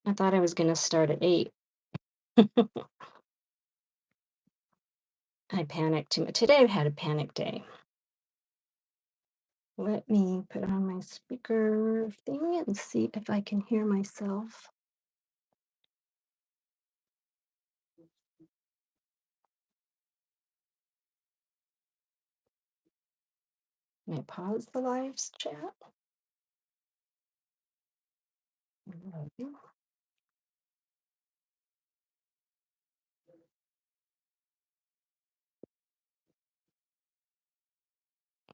I thought I was gonna start at 8. I panicked too much. Today I had a panic day. Let me put on my speaker thing and see if I can hear myself. Can I pause the live chat? Mhm.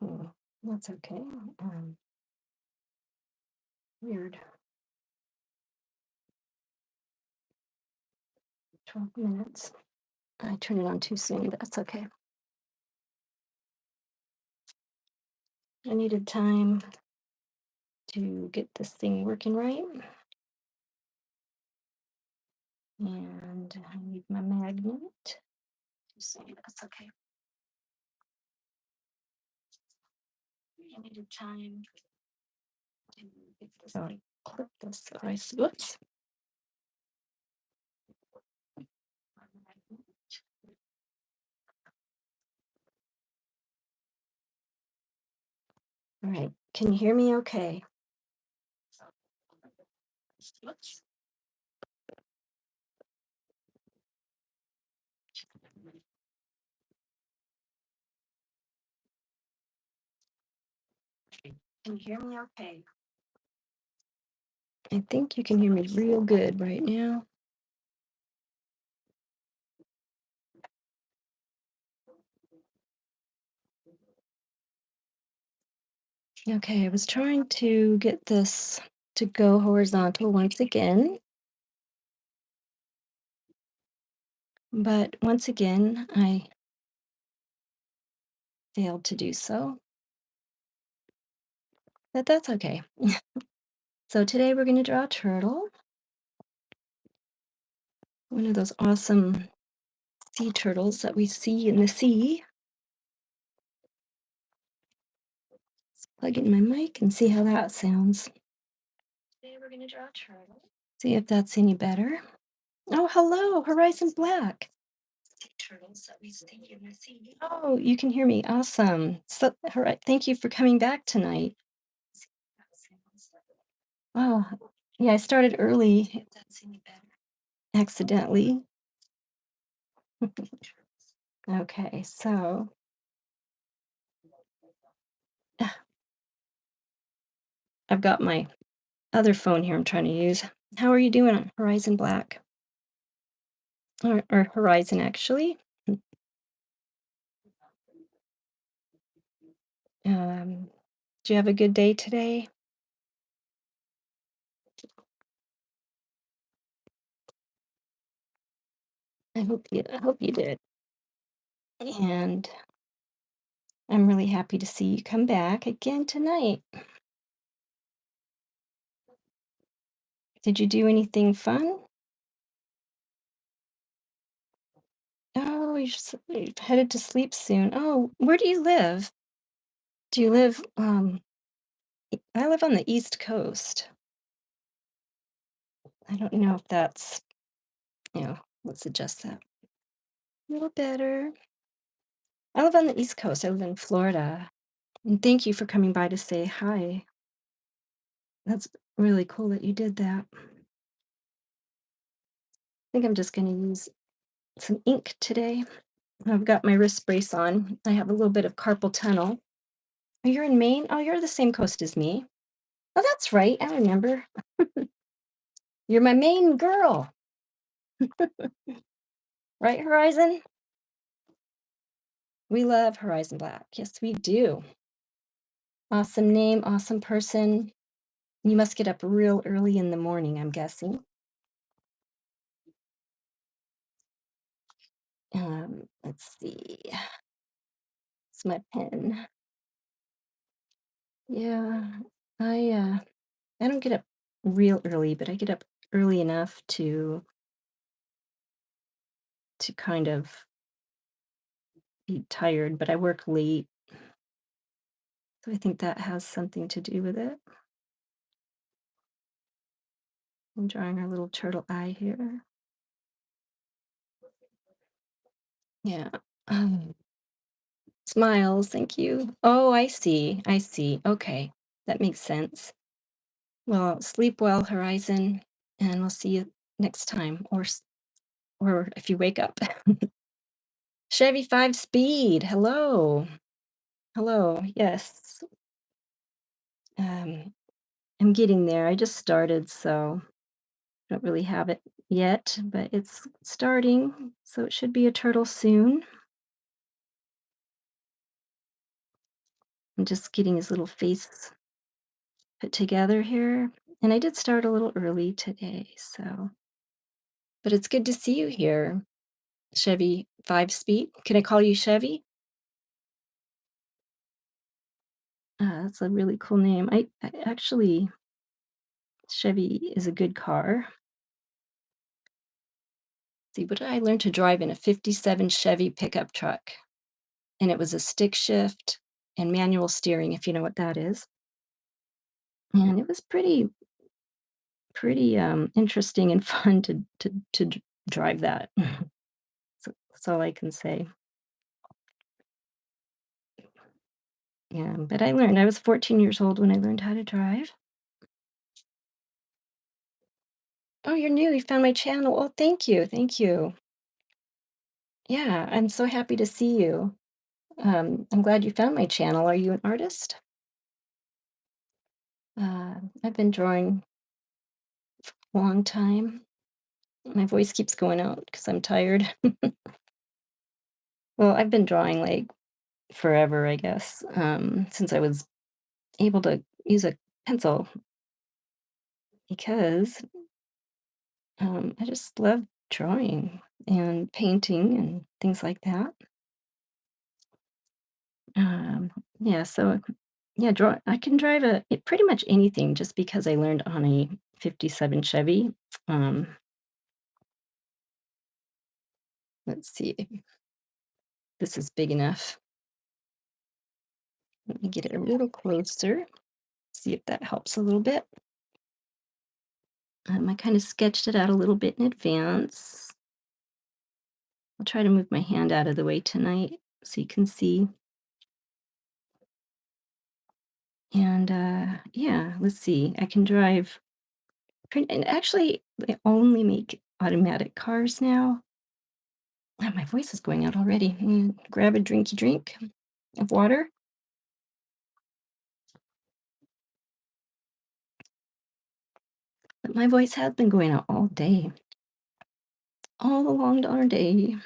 Mm, that's okay. Weird. 12 minutes. I turned it on too soon. That's okay. I needed time to get this thing working right. And I need my magnet. So that's okay. I needed time to get this. So I clip this. Whoops. All right. Can you hear me okay? Whoops. Can you hear me okay? I think you can hear me real good right now. Okay, I was trying to get this to go horizontal once again, but once again, I failed to do so, but that's okay. So today we're going to draw a turtle, one of those awesome sea turtles that we see in the sea. Let's plug in my mic and see how that sounds. Today we're going to draw a turtle. See if that's any better. Oh, hello, Horizon Black. Sea turtles that we see in the sea. Oh, you can hear me. Awesome. So, all right, thank you for coming back tonight. See if that sounds. Oh, yeah, I started early. If that's any better. Accidentally. Okay, so I've got my other phone here I'm trying to use. How are you doing on Horizon Black? Or Horizon, actually. Do you have a good day today? I hope you did. And I'm really happy to see you come back again tonight. Did you do anything fun? Oh, you're headed to sleep soon. Oh, where do you live? Do you live, I live on the East Coast. I don't know if that's, let's adjust that a little better. I live on the East Coast. I live in Florida. And thank you for coming by to say hi. That's really cool that you did that. I think I'm just going to use some ink today. I've got my wrist brace on. I have a little bit of carpal tunnel. Oh, you're in Maine? Oh, you're the same coast as me. Oh, that's right. I remember. You're my Maine girl, right, Horizon? We love Horizon Black. Yes, we do. Awesome name, awesome person. You must get up real early in the morning, I'm guessing. Let's see. It's my pen. Yeah, I don't get up real early, but I get up early enough to kind of be tired, but I work late, so I think that has something to do with it. I'm drawing our little turtle eye here. Yeah. Um, Smiles, thank you. Oh, I see. I see. Okay. That makes sense. Well, sleep well, Horizon, and we'll see you next time, or if you wake up. Chevy 5 Speed. Hello. Hello. Yes. Um, I'm getting there. I just started, so I don't really have it yet, but it's starting, so it should be a turtle soon. I'm just getting his little face put together here. And I did start a little early today, so but it's good to see you here, Chevy 5 Speed. Can I call you Chevy? That's a really cool name. I actually Chevy is a good car. See, what did I learn to drive in a '57 Chevy pickup truck? And it was a stick shift and manual steering, if you know what that is. And it was pretty interesting and fun to drive that. So that's all I can say. Yeah, but I learned. I was 14 years old when I learned how to drive. Oh, you're new. You found my channel. Oh, thank you. Thank you. Yeah, I'm so happy to see you. I'm glad you found my channel. Are you an artist? I've been drawing a long time. My voice keeps going out because I'm tired. Well, I've been drawing like forever, I guess, since I was able to use a pencil because I just love drawing and painting and things like that. Um, yeah, so yeah, I can drive pretty much anything just because I learned on a '57 Chevy. Um, let's see, this is big enough. Let me get it a little closer, see if that helps a little bit. I kind of sketched it out a little bit in advance. I'll try to move my hand out of the way tonight so you can see. And yeah, let's see. I can drive. And actually, they only make automatic cars now. Ah, my voice is going out already. Grab a drinky drink of water. But my voice has been going out all day, all the long darn day.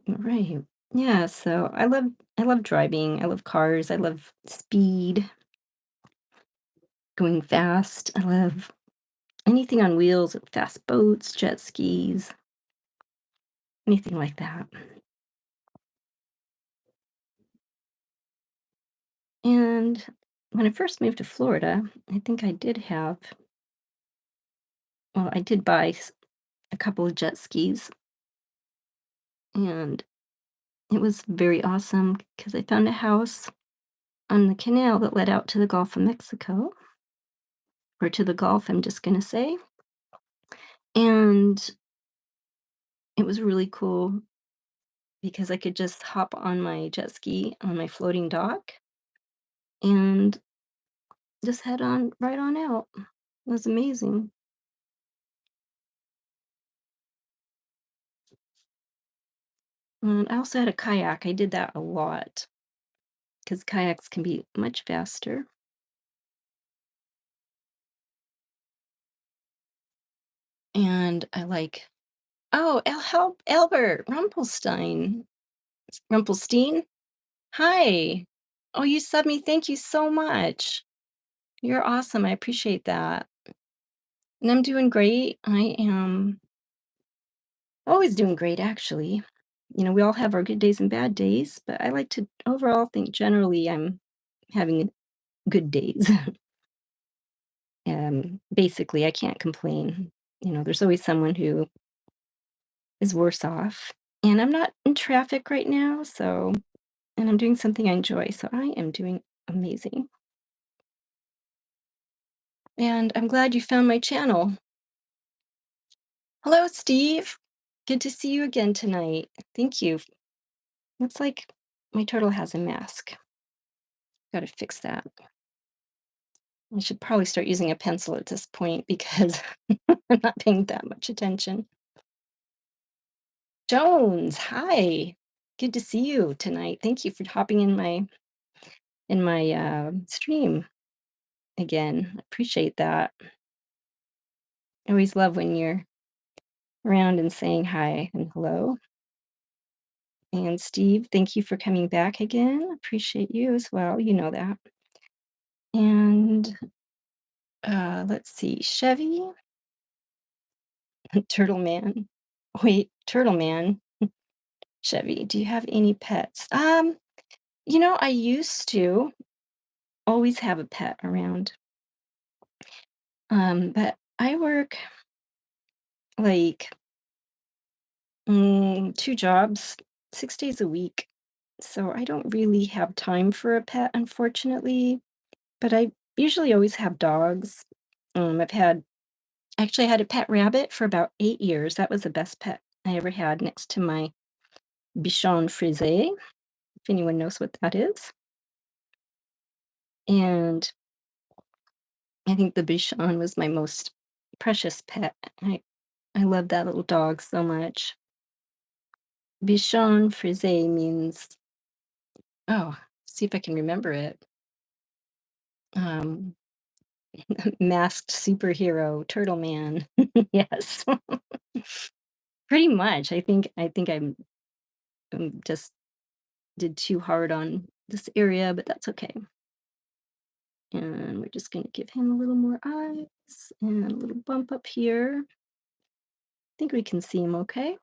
Right. Yeah. So I love driving. I love cars. I love speed, going fast. I love anything on wheels, fast boats, jet skis, anything like that. And when I first moved to Florida, I think I did have, well, I did buy a couple of jet skis, and it was very awesome because I found a house on the canal that led out to the Gulf of Mexico, or to the Gulf, I'm just going to say. And it was really cool because I could just hop on my jet ski on my floating dock and just head on right on out. It was amazing. And I also had a kayak. I did that a lot because kayaks can be much faster. And I like, oh, Albert Rumpelstein. Hi. Oh, you subbed me. Thank you so much. You're awesome. I appreciate that. And I'm doing great. I am always doing great, actually. We all have our good days and bad days, but I like to overall think generally I'm having good days. Basically, I can't complain. There's always someone who is worse off. And I'm not in traffic right now, and I'm doing something I enjoy. So I am doing amazing. and I'm glad you found my channel. Hello, Steve. Good to see you again tonight. Thank you. Looks like my turtle has a mask. Gotta fix that. I should probably start using a pencil at this point because I'm not paying that much attention. Jones, hi. Good to see you tonight. Thank you for hopping in my stream again. I appreciate that. I always love when you're around and saying hi and hello. And Steve, thank you for coming back again. Appreciate you as well. You know that. And let's see, Chevy, Turtle Man. Wait, Turtle Man, Chevy, do you have any pets? I used to always have a pet around. But I work like 2 jobs, 6 days a week. So I don't really have time for a pet, unfortunately. But I usually always have dogs. Actually, I had a pet rabbit for about 8 years. That was the best pet I ever had next to my Bichon Frise, if anyone knows what that is. And I think the Bichon was my most precious pet. I love that little dog so much. Bichon Frise means, oh, see if I can remember it. Um, Masked superhero, Turtle Man. Yes, pretty much. I think I'm just did too hard on this area, but that's okay. And we're just gonna give him a little more eyes and a little bump up here. Think we can see him okay.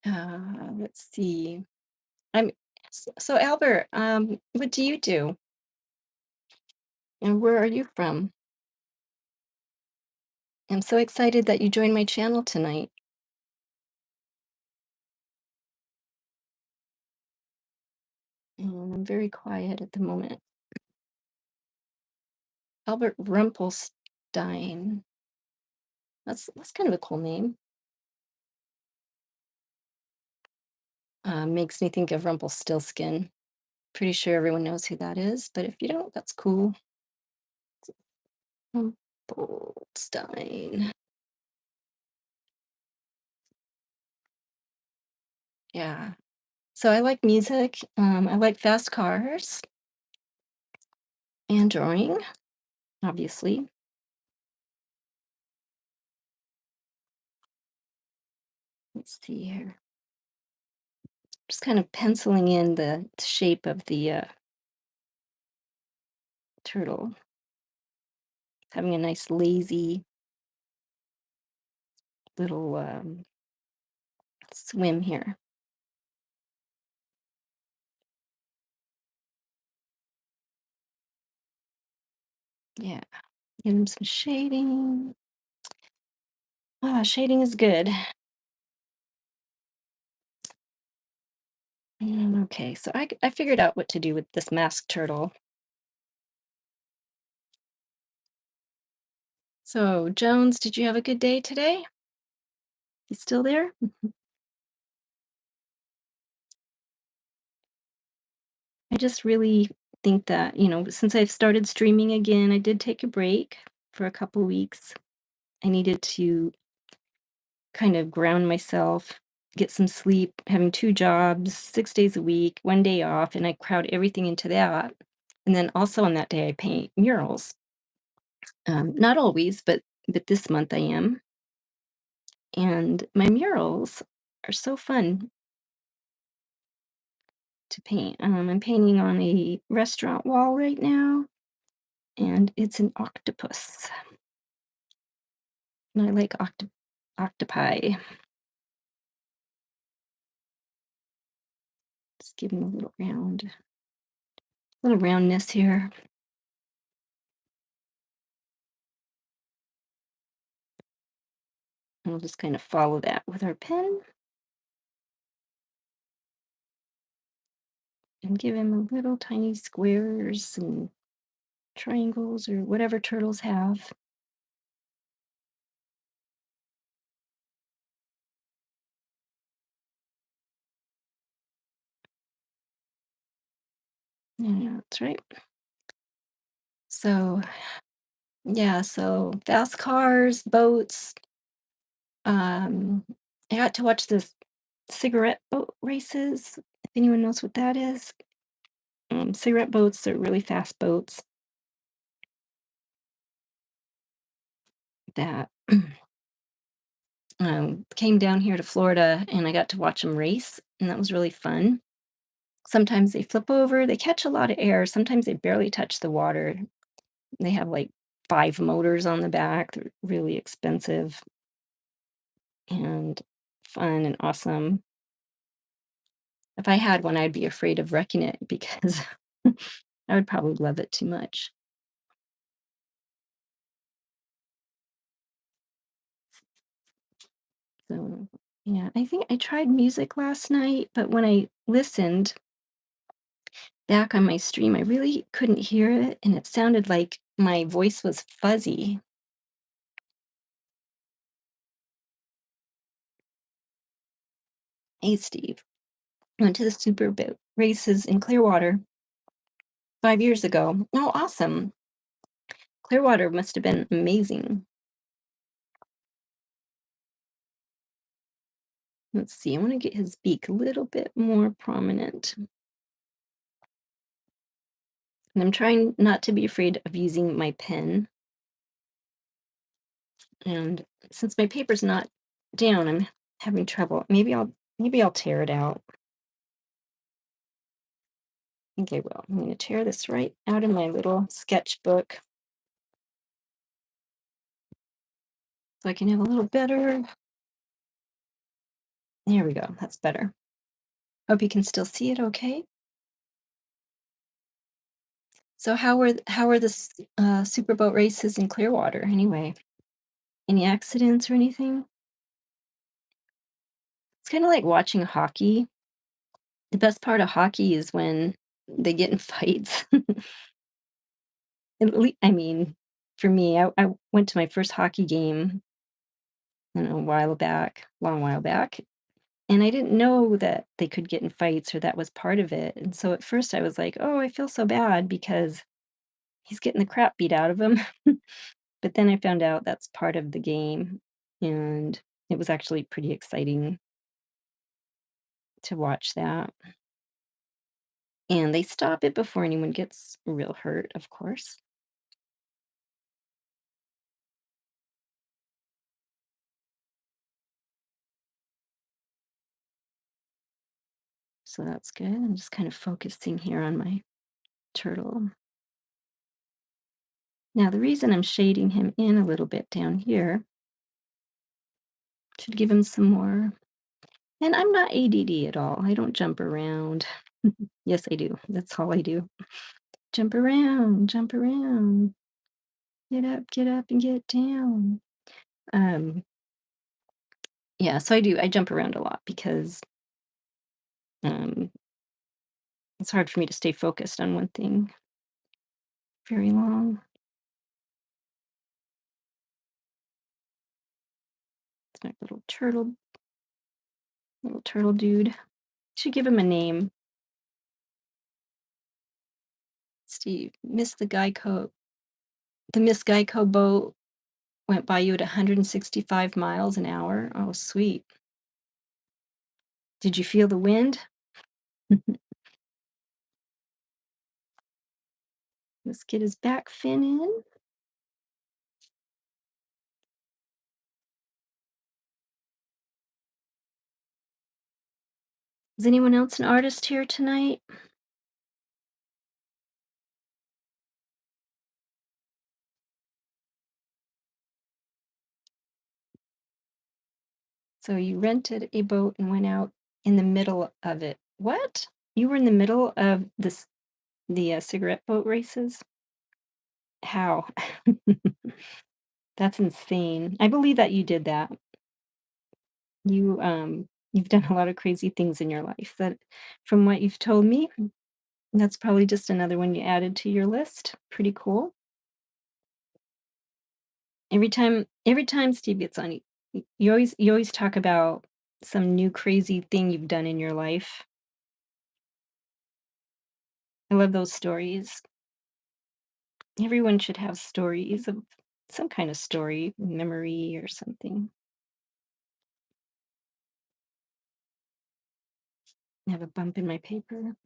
Let's see. I'm so Albert, what do you do? And where are you from? I'm so excited that you joined my channel tonight. And I'm very quiet at the moment. Albert Rumpelstein. That's kind of a cool name. Makes me think of Rumpelstiltskin. Pretty sure everyone knows who that is, but if you don't, that's cool. Rumpelstein. Yeah. So I like music. I like fast cars and drawing, obviously. Let's see here. Just kind of penciling in the shape of the turtle. Having a nice lazy little swim here. Yeah. Give him some shading. Ah, shading is good. Okay, so I figured out what to do with this masked turtle. So, Jones, did you have a good day today? You still there? I just really think that, since I've started streaming again, I did take a break for a couple weeks. I needed to kind of ground myself, get some sleep, having 2 jobs, 6 days a week, 1 day off, and I crowd everything into that. And then also on that day, I paint murals. Not always, but this month I am. And my murals are so fun to paint. I'm painting on a restaurant wall right now, and it's an octopus. And I like octopi. Just give him a little roundness here. And we'll just kind of follow that with our pen and give him a little tiny squares and triangles or whatever turtles have. Yeah, that's right. So, yeah, so fast cars, boats. Um, I got to watch this cigarette boat races. If anyone knows what that is, cigarette boats are really fast boats that came down here to Florida, and I got to watch them race, and that was really fun. Sometimes they flip over, they catch a lot of air. Sometimes they barely touch the water. They have like five motors on the back. They're really expensive and fun and awesome. If I had one, I'd be afraid of wrecking it because I would probably love it too much. So, yeah, I think I tried music last night, but when I listened back on my stream, I really couldn't hear it, and it sounded like my voice was fuzzy. Hey, Steve. I went to the Super Boat races in Clearwater 5 years ago. Oh, awesome. Clearwater must have been amazing. Let's see. I want to get his beak a little bit more prominent. And I'm trying not to be afraid of using my pen. And since my paper's not down, I'm having trouble. Maybe I'll tear it out. Okay, well, I'm going to tear this right out of my little sketchbook so I can have a little better. There we go. That's better. Hope you can still see it okay. So how were the super boat races in Clearwater anyway? Any accidents or anything? It's kind of like watching hockey. The best part of hockey is when they get in fights. I mean, for me, I went to my first hockey game a while back, long while back, and I didn't know that they could get in fights or that was part of it. And so at first I was like, "Oh, I feel so bad because he's getting the crap beat out of him." But then I found out that's part of the game, and it was actually pretty exciting to watch that. And they stop it before anyone gets real hurt, of course. So that's good. I'm just kind of focusing here on my turtle. Now, the reason I'm shading him in a little bit down here should give him some more. And I'm not ADD at all. I don't jump around. Yes, I do. That's all I do. Jump around, get up, and get down. Um, yeah, so I do. I jump around a lot because um, it's hard for me to stay focused on one thing very long. It's my little turtle dude. Should give him a name. Steve, the Miss Geico boat went by you at 165 miles an hour. Oh, sweet. Did you feel the wind? Let's get his back fin in. Is anyone else an artist here tonight? So you rented a boat and went out in the middle of it. What? You were in the middle of the cigarette boat races? How? That's insane. I believe that you did that. You've done a lot of crazy things in your life that from what you've told me. That's probably just another one you added to your list. Pretty cool. Every time Steve gets on, you always talk about some new crazy thing you've done in your life. I love those stories. Everyone should have stories of some kind of story, memory or something. I have a bump in my paper.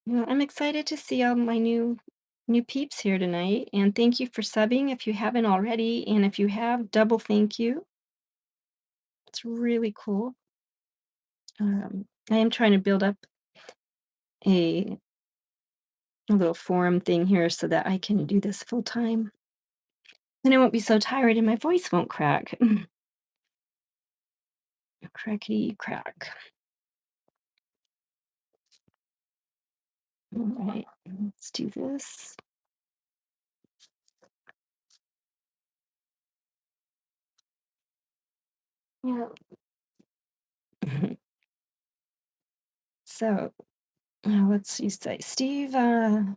Well, I'm excited to see all my new peeps here tonight, and thank you for subbing if you haven't already, and if you have, double thank you. It's really cool. I am trying to build up a a little forum thing here so that I can do this full time. Then I won't be so tired and my voice won't crack. Crackety crack. All right, let's do this. Yeah. So let's see. Say, Steve. Oh,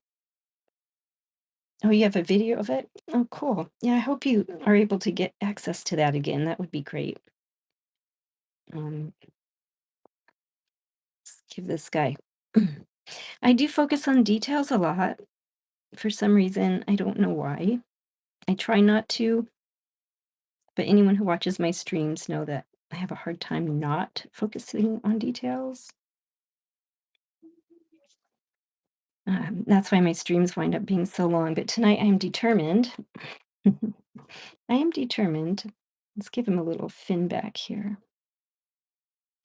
you have a video of it? Oh, cool. Yeah, I hope you are able to get access to that again. That would be great. Let's give this guy. I do focus on details a lot. For some reason, I don't know why. I try not to, but anyone who watches my streams know that I have a hard time not focusing on details. That's why my streams wind up being so long. But tonight I'm determined. I am determined. Let's give him a little fin back here.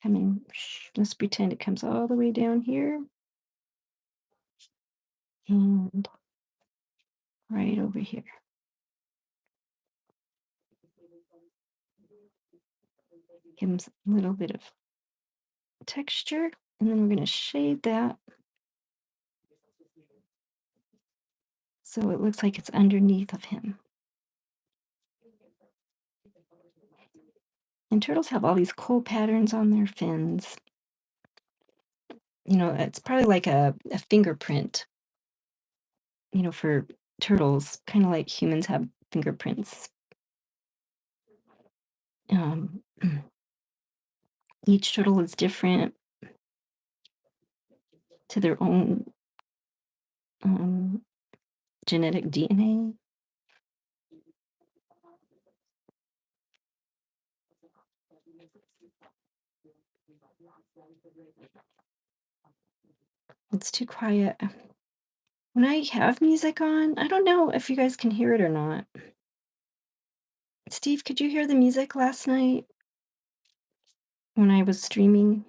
Coming, let's pretend it comes all the way down here and right over here. Give him a little bit of texture, and then we're going to shade that so it looks like it's underneath of him. And turtles have all these cool patterns on their fins. It's probably like a fingerprint, for turtles, kind of like humans have fingerprints. Um, each turtle is different to their own um, genetic DNA. It's too quiet. When I have music on, I don't know if you guys can hear it or not. Steve, could you hear the music last night when I was streaming?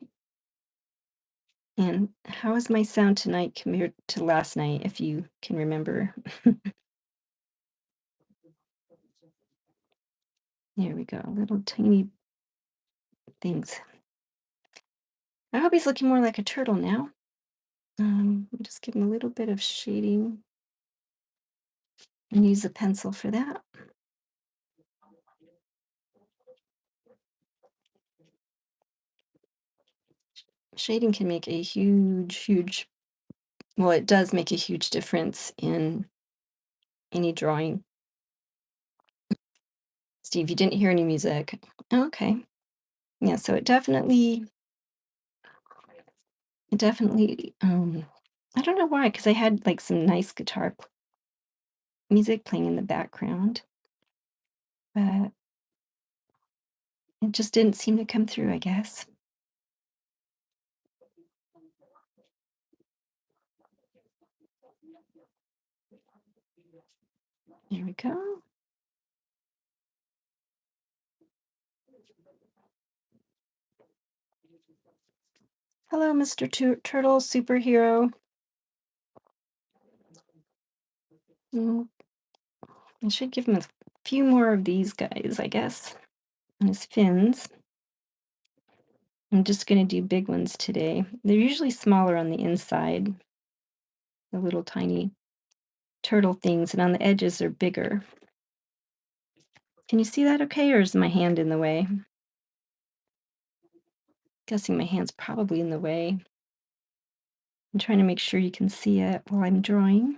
And how is my sound tonight compared to last night, if you can remember? There we go, little tiny things. I hope he's looking more like a turtle now. I'll just give him a little bit of shading and use a pencil for that. Shading can make a huge, well, it does make a huge difference in any drawing. Steve, you didn't hear any music. Oh, okay. Yeah, so it definitely, I don't know why, because I had like some nice guitar music playing in the background, but it just didn't seem to come through, I guess. There we go. Hello, Mr. Turtle Superhero. Mm, I should give him a few more of these guys, I guess, on his fins. I'm just going to do big ones today. They're usually smaller on the inside, the little tiny turtle things, and on the edges they're bigger. Can you see that okay, or is my hand in the way? Guessing my hand's probably in the way. I'm trying to make sure you can see it while I'm drawing.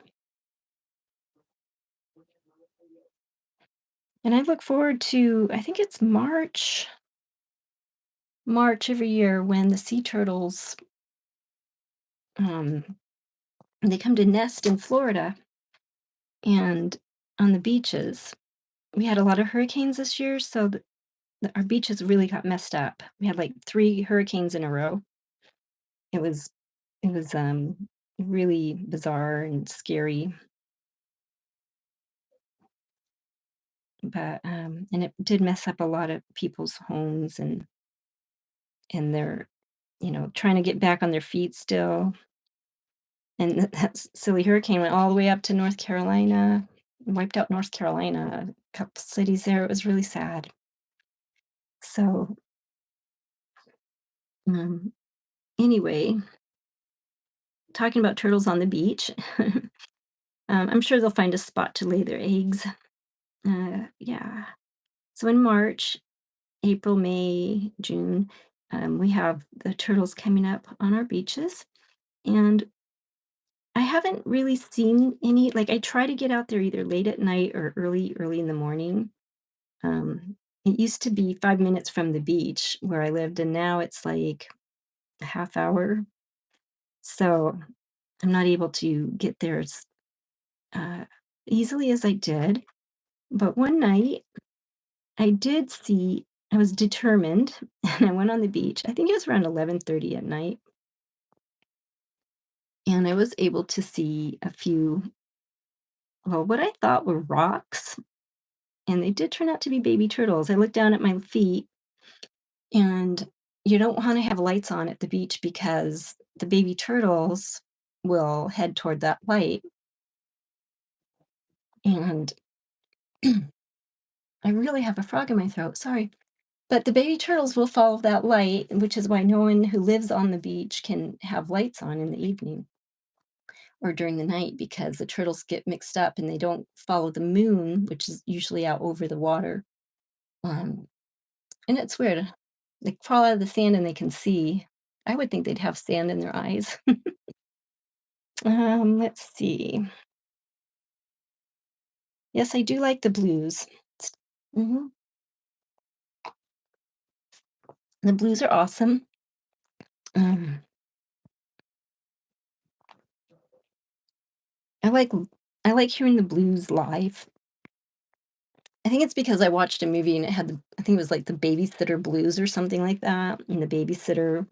And I look forward to, I think it's March every year when the sea turtles, um, they come to nest in Florida and on the beaches. We had a lot of hurricanes this year, so our beaches really got messed up. We had like 3 hurricanes in a row. It was it was, really bizarre and scary, but, and it did mess up a lot of people's homes and they're, trying to get back on their feet still. And that silly hurricane went all the way up to North Carolina, wiped out North Carolina, a couple cities there. It was really sad. So, um, anyway, talking about turtles on the beach, I'm sure they'll find a spot to lay their eggs. Yeah. So in March, April, May, June, we have the turtles coming up on our beaches. And I haven't really seen any, like, I try to get out there either late at night or early in the morning. It used to be 5 minutes from the beach where I lived, and now it's like a half hour. So I'm not able to get there as uh, easily as I did. But one night I did see, I was determined, and I went on the beach. I think it was around 11:30 at night, and I was able to see a few, well, what I thought were rocks, and they did turn out to be baby turtles. I looked down at my feet, and you don't want to have lights on at the beach because the baby turtles will head toward that light. And I really have a frog in my throat. Sorry. But the baby turtles will follow that light, which is why no one who lives on the beach can have lights on in the evening or during the night because the turtles get mixed up and they don't follow the moon, which is usually out over the water. Um, and it's weird. They crawl out of the sand and they can see. I would think they'd have sand in their eyes. Let's see. Yes, I do like the blues. Mhm. The blues are awesome. Um, I like I like hearing the blues live. I think it's because I watched a movie and it had I think it was like the Babysitter Blues or something like that, and the babysitter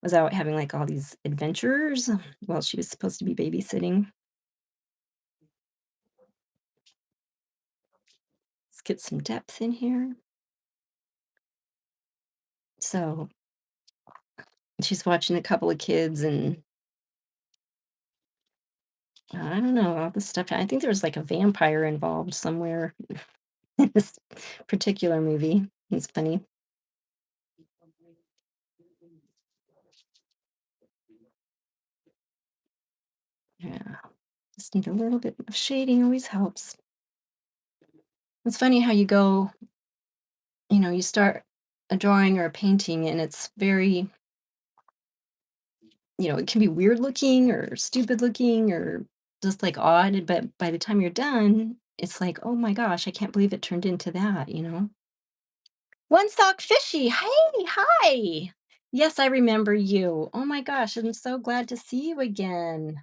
was out having, like, all these adventures while she was supposed to be babysitting. Let's get some depth in here. So, she's watching a couple of kids and, I don't know, all this stuff. I think there was, like, a vampire involved somewhere in this particular movie. It's funny. Yeah, just need a little bit of shading always helps. It's funny how you start a drawing or a painting and it's very, it can be weird looking or stupid looking or just like odd, but by the time you're done, it's like, oh my gosh, I can't believe it turned into that. One sock fishy. Hey, hi. Yes, I remember you. Oh my gosh, I'm so glad to see you again.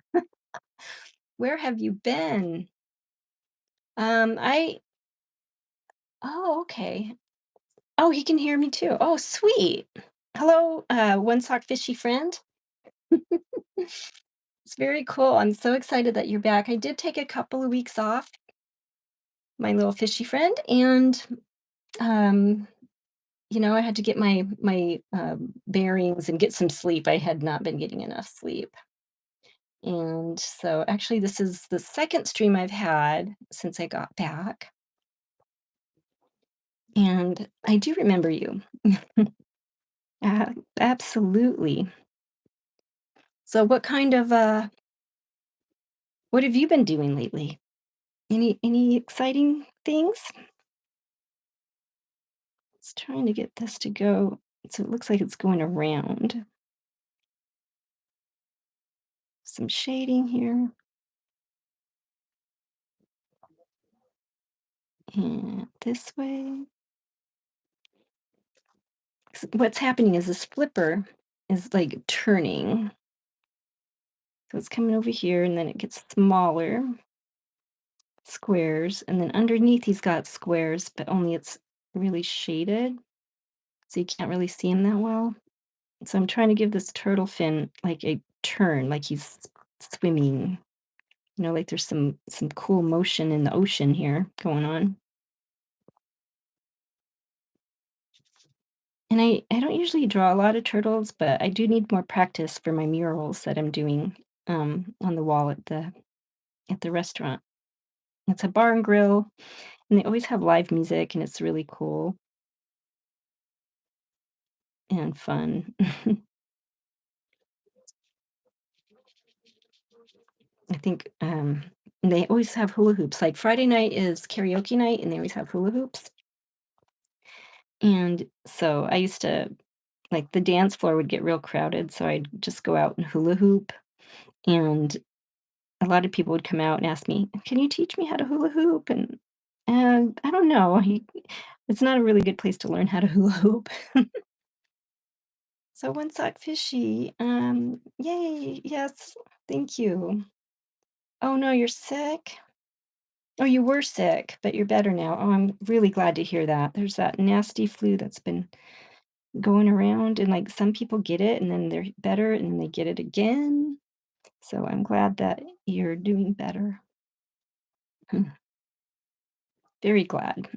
Where have you been? I Oh, okay. Oh, he can hear me too. Oh, sweet. Hello, one sock fishy friend. It's very cool. I'm so excited that you're back. I did take a couple of weeks off, my little fishy friend, and um, I had to get my bearings and get some sleep. I had not been getting enough sleep. And so actually this is the second stream I've had since I got back. And I do remember you. Absolutely. So what have you been doing lately? Any exciting things? It's trying to get this to go so it looks like it's going around. Some shading here. And this way. What's happening is this flipper is like turning. So it's coming over here and then it gets smaller squares. And then underneath he's got squares, but only it's really shaded. So you can't really see him that well. So I'm trying to give this turtle fin like a turn, like he's swimming. Like there's some cool motion in the ocean here going on. And I don't usually draw a lot of turtles, but I do need more practice for my murals that I'm doing on the wall at the restaurant. It's a bar and grill, and they always have live music, and it's really cool and fun. I think they always have hula hoops. Like Friday night is karaoke night, and they always have hula hoops. And so I used to like the dance floor would get real crowded, so I'd just go out and hula hoop. And a lot of people would come out and ask me, "Can you teach me how to hula hoop?" And I don't know. It's not a really good place to learn how to hula hoop. So one sock fishy. Yay, yes, thank you. Oh no, you're sick? Oh, you were sick, but you're better now. Oh, I'm really glad to hear that. There's that nasty flu that's been going around, and like some people get it and then they're better and then they get it again. So I'm glad that you're doing better. Very glad.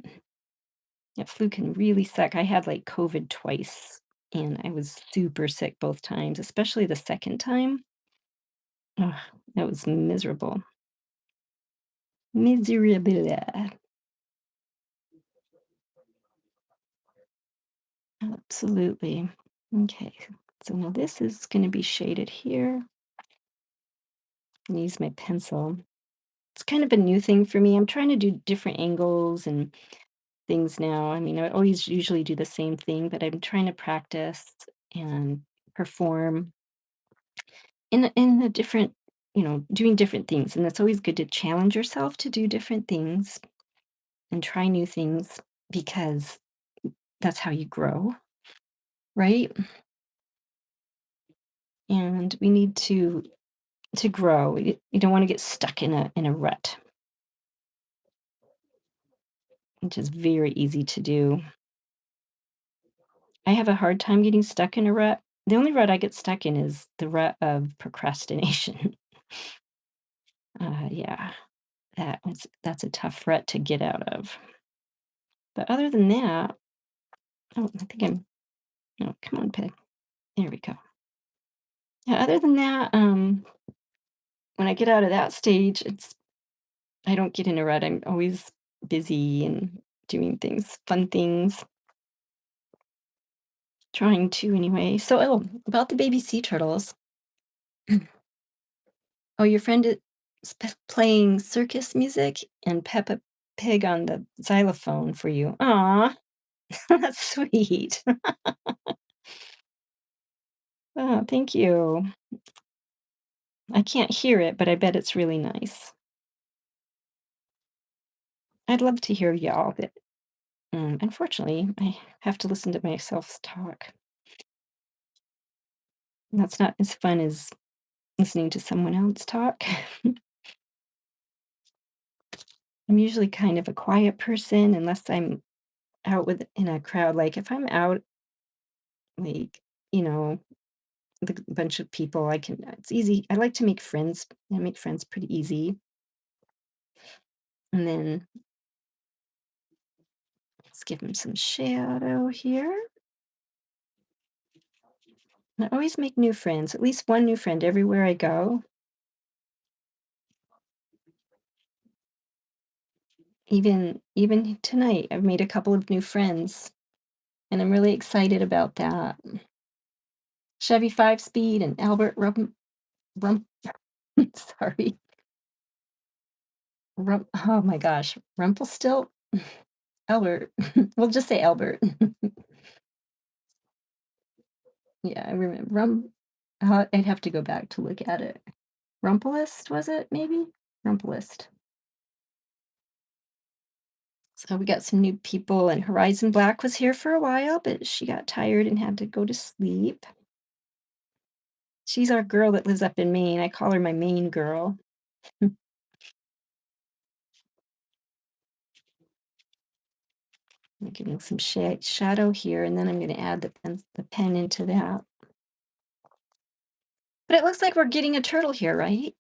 Yeah, flu can really suck. I had like COVID twice and I was super sick both times, especially the second time. Ugh, that was miserable. Miserable. Absolutely. Okay. So now this is going to be shaded here. Use my pencil. It's kind of a new thing for me. I'm trying to do different angles and things now. I mean, I always usually do the same thing, but I'm trying to practice and perform in a different, doing different things. And it's always good to challenge yourself to do different things and try new things because that's how you grow, right? And we need to grow. You don't want to get stuck in a rut, which is very easy to do. I have a hard time getting stuck in a rut. The only rut I get stuck in is the rut of procrastination. Yeah, that's a tough rut to get out of. But other than that, oh, I think I'm. Oh, come on, pig. There we go. Yeah, other than that, when I get out of that stage, I don't get in a rut. I'm always busy and doing things, fun things, trying to anyway. So, about the baby sea turtles. Oh, your friend is playing circus music and Peppa Pig on the xylophone for you. Aw, that's sweet. Oh, thank you. I can't hear it, but I bet it's really nice. I'd love to hear y'all, but unfortunately, I have to listen to myself talk. That's not as fun as listening to someone else talk. I'm usually kind of a quiet person unless I'm out with in a crowd. Like if I'm out, like, you know, with a bunch of people, it's easy. I like to make friends. I make friends pretty easy. And then let's give them some shadow here. I always make new friends, at least one new friend everywhere I go. Even tonight, I've made a couple of new friends, and I'm really excited about that. Chevy 5-speed and Albert Rump sorry, oh my gosh, Rumpelstiltskin? Albert. We'll just say Albert. Yeah, I remember I'd have to go back to look at it. Rumpelist, was it maybe? Rumpelist. So we got some new people, and Horizon Black was here for a while, but she got tired and had to go to sleep. She's our girl that lives up in Maine. I call her my Maine girl. I'm getting some shadow here, and then I'm going to add the pen into that. But it looks like we're getting a turtle here, right?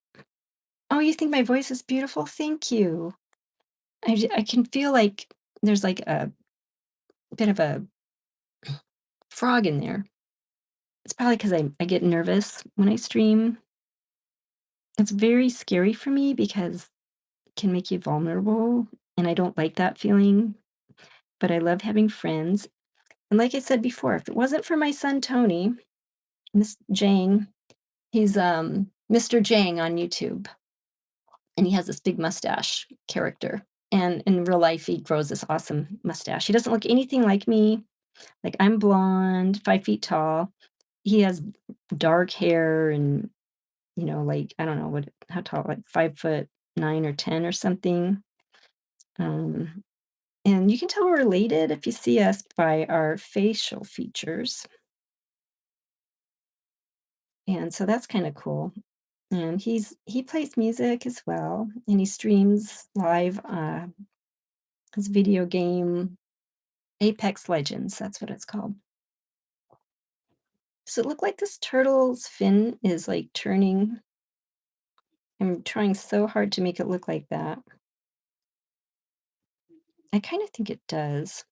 Oh, you think my voice is beautiful? Thank you. I can feel like there's like a bit of a frog in there. It's probably because I get nervous when I stream. It's very scary for me because it can make you vulnerable, and I don't like that feeling, but I love having friends. And like I said before, if it wasn't for my son Tony, Miss Jang, he's Mr. Jang on YouTube, and he has this big mustache character. And in real life, he grows this awesome mustache. He doesn't look anything like me. Like I'm blonde, 5 feet tall. He has dark hair and like I don't know how tall, like 5'9" or 10 or something. Um, and you can tell we're related if you see us by our facial features. And so that's kind of cool. And he plays music as well, and he streams live his video game Apex Legends. That's what it's called. Does it look like this turtle's fin is like turning? I'm trying so hard to make it look like that. I kind of think it does.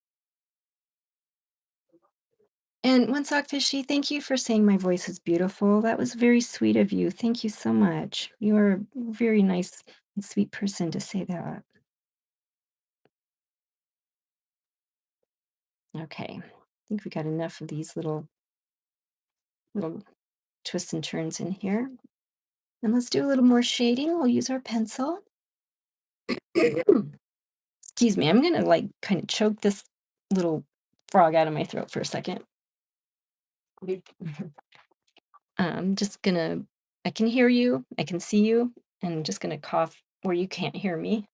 And one sockfishy, thank you for saying my voice is beautiful. That was very sweet of you. Thank you so much. You're a very nice and sweet person to say that. Okay. I think we got enough of these little twists and turns in here. And let's do a little more shading. We'll use our pencil. Excuse me. I'm going to like kind of choke this little frog out of my throat for a second. I'm just going to, I can hear you. I can see you. And I'm just going to cough where you can't hear me.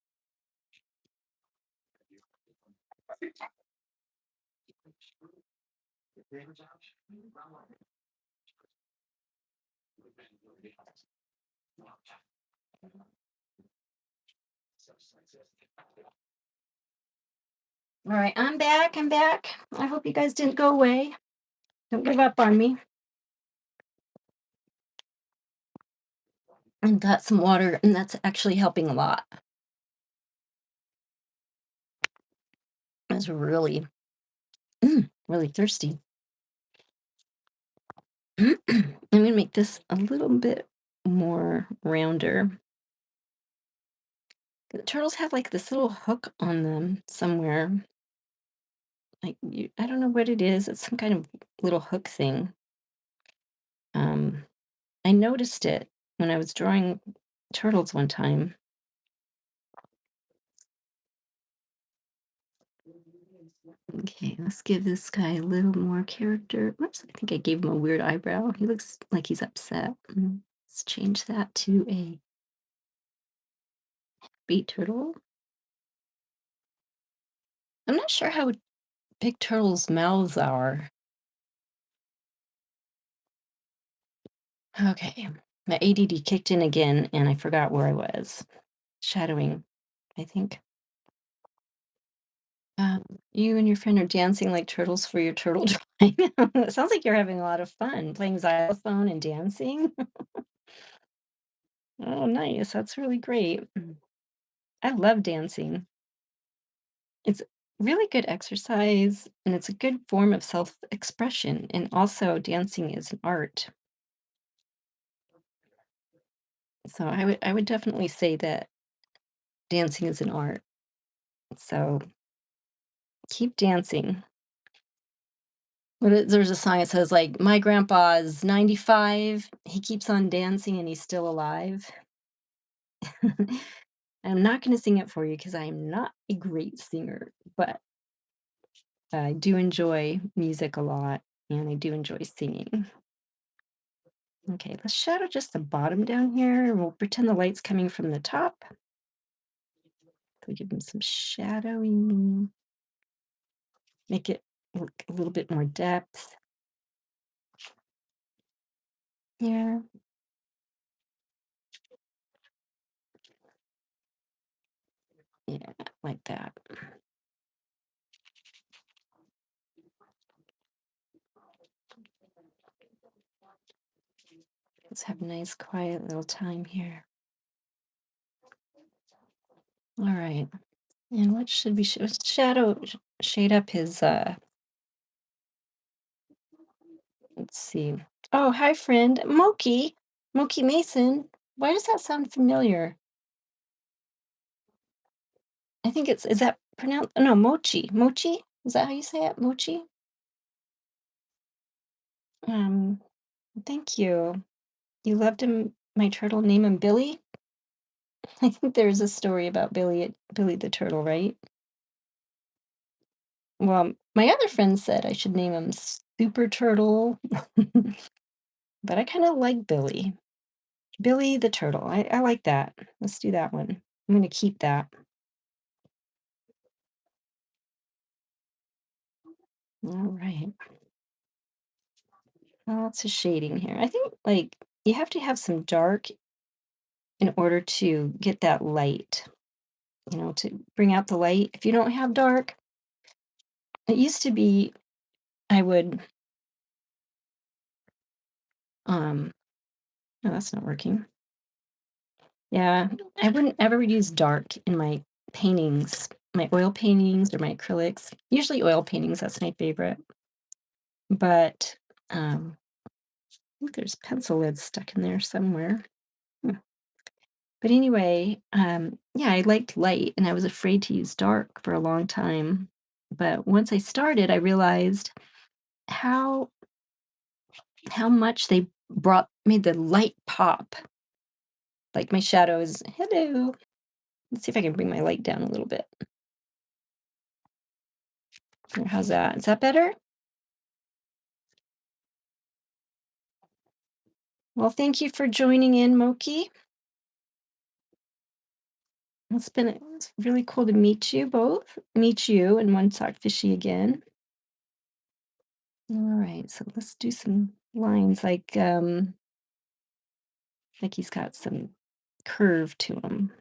All right, I'm back. I'm back. I hope you guys didn't go away. Don't give up on me. I've got some water, and that's actually helping a lot. I was really, really thirsty. I'm going to make this a little bit more rounder. The turtles have like this little hook on them somewhere. I don't know what it is. It's some kind of little hook thing. I noticed it when I was drawing turtles one time. Okay, let's give this guy a little more character. Whoops, I think I gave him a weird eyebrow. He looks like he's upset. Let's change that to a big turtle. I'm not sure how big turtles' mouths are. Okay, my ADD kicked in again, and I forgot where I was. Shadowing, I think. Um, you and your friend are dancing like turtles for your turtle drawing. It sounds like you're having a lot of fun playing xylophone and dancing. Oh, nice. That's really great. I love dancing. It's really good exercise, and it's a good form of self-expression, and also dancing is an art. So I would definitely say that dancing is an art. So keep dancing. There's a song that says like my grandpa's 95, he keeps on dancing and he's still alive. I'm not going to sing it for you because I'm not a great singer, but I do enjoy music a lot and I do enjoy singing. Okay, let's shadow just the bottom down here, and we'll pretend the light's coming from the top. So give him some shadowing, make it look a little bit more depth here. Yeah, like that. Let's have a nice quiet little time here. All right. And what should we shade up his let's see. Oh, hi friend. Moki. Moki Mason. Why does that sound familiar? I think it's, is that pronounced, no, Mochi. Mochi? Is that how you say it? Mochi? Um, thank you. You loved him, my turtle, name him Billy? I think there's a story about Billy the turtle, right? Well, my other friend said I should name him Super Turtle, but I kind of like Billy. Billy the turtle. I like that. Let's do that one. I'm going to keep that. All right. Lots of shading here. I think like you have to have some dark in order to get that light, to bring out the light. If you don't have dark, it used to be I would no, that's not working. Yeah, I wouldn't ever use dark in my paintings, my oil paintings or my acrylics. Usually oil paintings, that's my favorite. But I think there's pencil lead stuck in there somewhere. Hmm. But anyway, yeah, I liked light and I was afraid to use dark for a long time. But once I started, I realized how how much they brought made the light pop. Like my shadows. Hello. Let's see if I can bring my light down a little bit. How's that? Is that better? Well, thank you for joining in, Moki. It's really cool to meet you both. Meet you and one talk fishy again. All right, so let's do some lines like he's got some curve to him.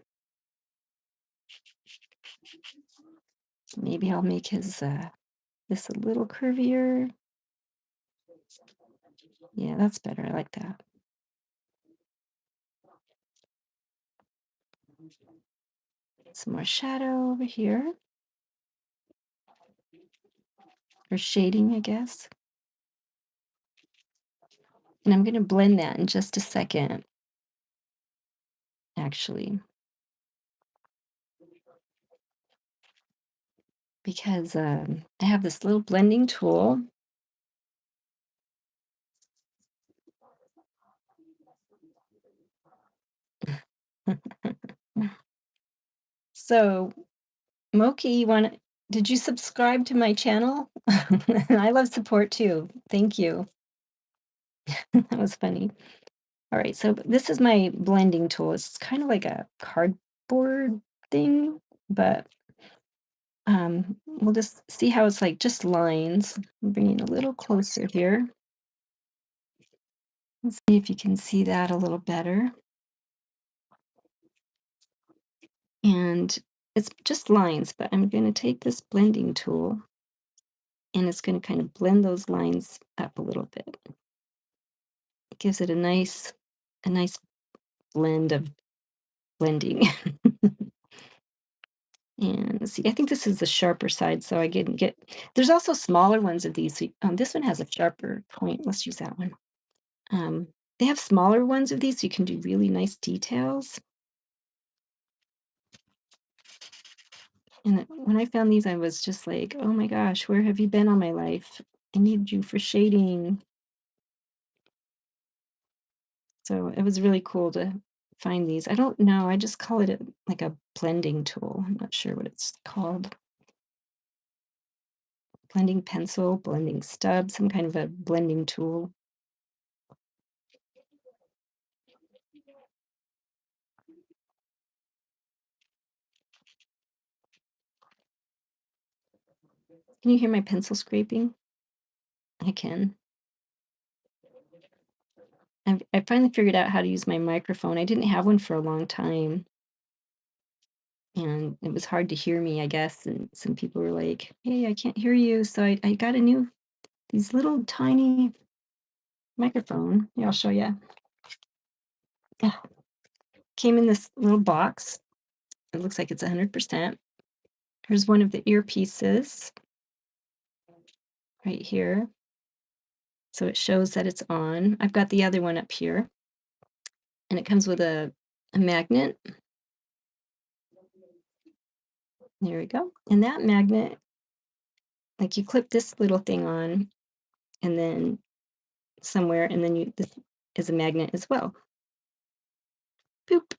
Maybe I'll make his this a little curvier. Yeah, that's better. I like that. Some more shadow over here. Or shading, I guess. And I'm going to blend that in just a second, actually, because I have this little blending tool. So, Moki, did you subscribe to my channel? I love support too. Thank you. That was funny. All right, so this is my blending tool. It's kind of like a cardboard thing, but we'll just see how it's like just lines. I'm bringing a little closer here. Let's see if you can see that a little better. And it's just lines, but I'm going to take this blending tool and it's going to kind of blend those lines up a little bit. It gives it a nice blend of blending. And let's see, I think this is the sharper side, so I didn't get. There's also smaller ones of these. This one has a sharper point. Let's use that one. They have smaller ones of these, so you can do really nice details. And when I found these, I was just like, oh my gosh, where have you been all my life? I need you for shading. So it was really cool to find these. I don't know. I just call it like a blending tool. I'm not sure what it's called. Blending pencil, blending stub, some kind of a blending tool. Can you hear my pencil scraping? I can. I finally figured out how to use my microphone. I didn't have one for a long time, and it was hard to hear me, I guess. And some people were like, "Hey, I can't hear you." So I got a new these little tiny microphone. Yeah, I'll show you. Yeah, came in this little box. It looks like it's 100%. Here's one of the earpieces right here. So it shows that it's on. I've got the other one up here, and it comes with a magnet. There we go. And that magnet, like you clip this little thing on, and then somewhere, and then you this is a magnet as well. Boop.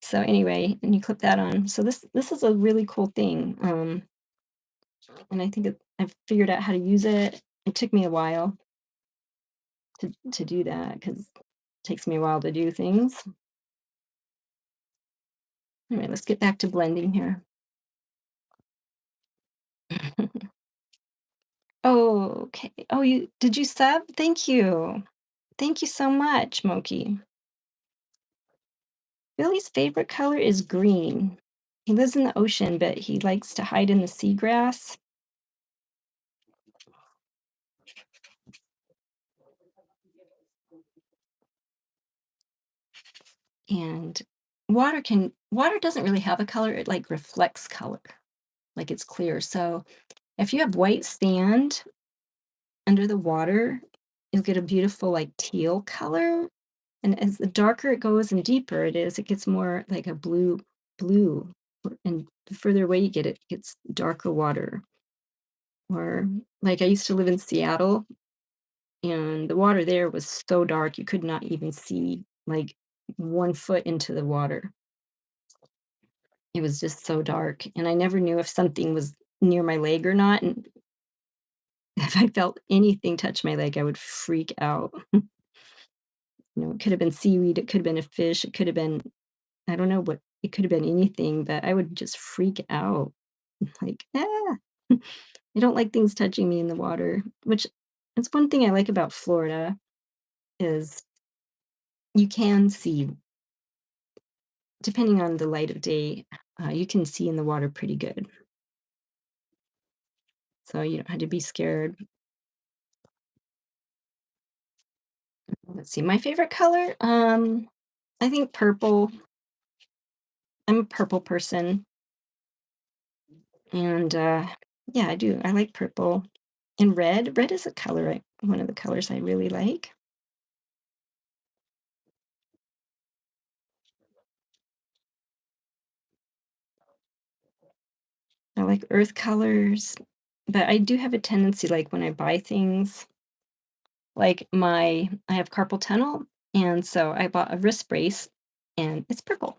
So anyway, and you clip that on. So this is a really cool thing. And I think I've figured out how to use it. It took me a while to do that because it takes me a while to do things. Anyway, let's get back to blending here. Oh, okay. Oh, you did you sub? Thank you. Thank you so much, Moki. Billy's favorite color is green. He lives in the ocean, but he likes to hide in the seagrass. And water doesn't really have a color, it like reflects color, like it's clear. So if you have white sand under the water, you'll get a beautiful like teal color. And as the darker it goes and deeper it is, it gets more like a blue. And the further away you get it gets darker water. Or like I used to live in Seattle and the water there was so dark you could not even see like 1 foot into the water. It was just so dark, and I never knew if something was near my leg or not, and if I felt anything touch my leg, I would freak out. It could have been seaweed, it could have been a fish, it could have been I don't know what it could have been anything, but I would just freak out, like, "Ah." I don't like things touching me in the water, which that's one thing I like about Florida is you can see, depending on the light of day, you can see in the water pretty good, so you don't have to be scared. Let's see, my favorite color, I think purple. I'm a purple person, and, yeah, I do, I like purple. And red, red is a color one of the colors I really like. I like earth colors, but I do have a tendency, like, when I buy things, like, I have carpal tunnel, and so I bought a wrist brace, and it's purple.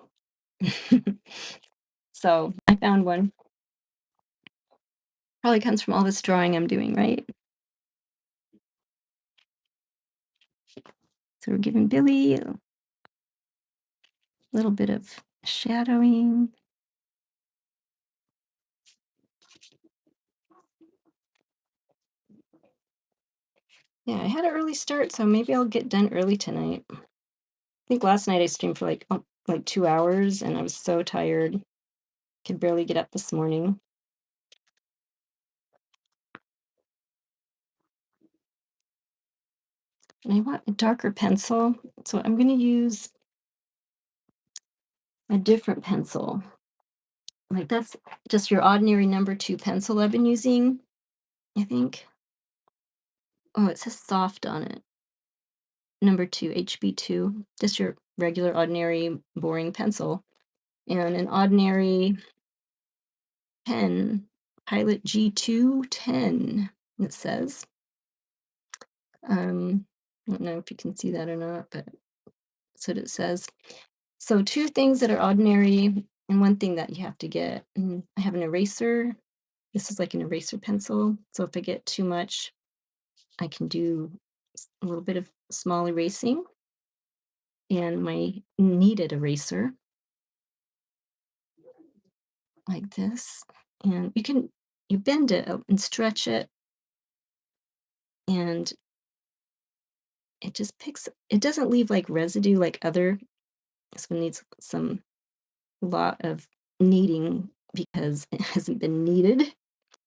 So, I found one. Probably comes from all this drawing I'm doing, right? So we're giving Billy a little bit of shadowing. Yeah, I had an early start, so maybe I'll get done early tonight. I think last night I streamed for like 2 hours, and I was so tired, could barely get up this morning. And I want a darker pencil, so I'm gonna use a different pencil. Like, that's just your ordinary number 2 pencil I've been using, I think. Oh, it says soft on it. Number 2, HB2, just your regular, ordinary, boring pencil. And an ordinary pen, Pilot G210, it says. I don't know if you can see that or not, but that's what it says. So 2 things that are ordinary and 1 thing that you have to get. I have an eraser. This is like an eraser pencil. So if I get too much, I can do a little bit of small erasing. and my kneaded eraser like this. And you bend it and stretch it, and it just picks, it doesn't leave like residue like other, this one needs some lot of kneading because it hasn't been kneaded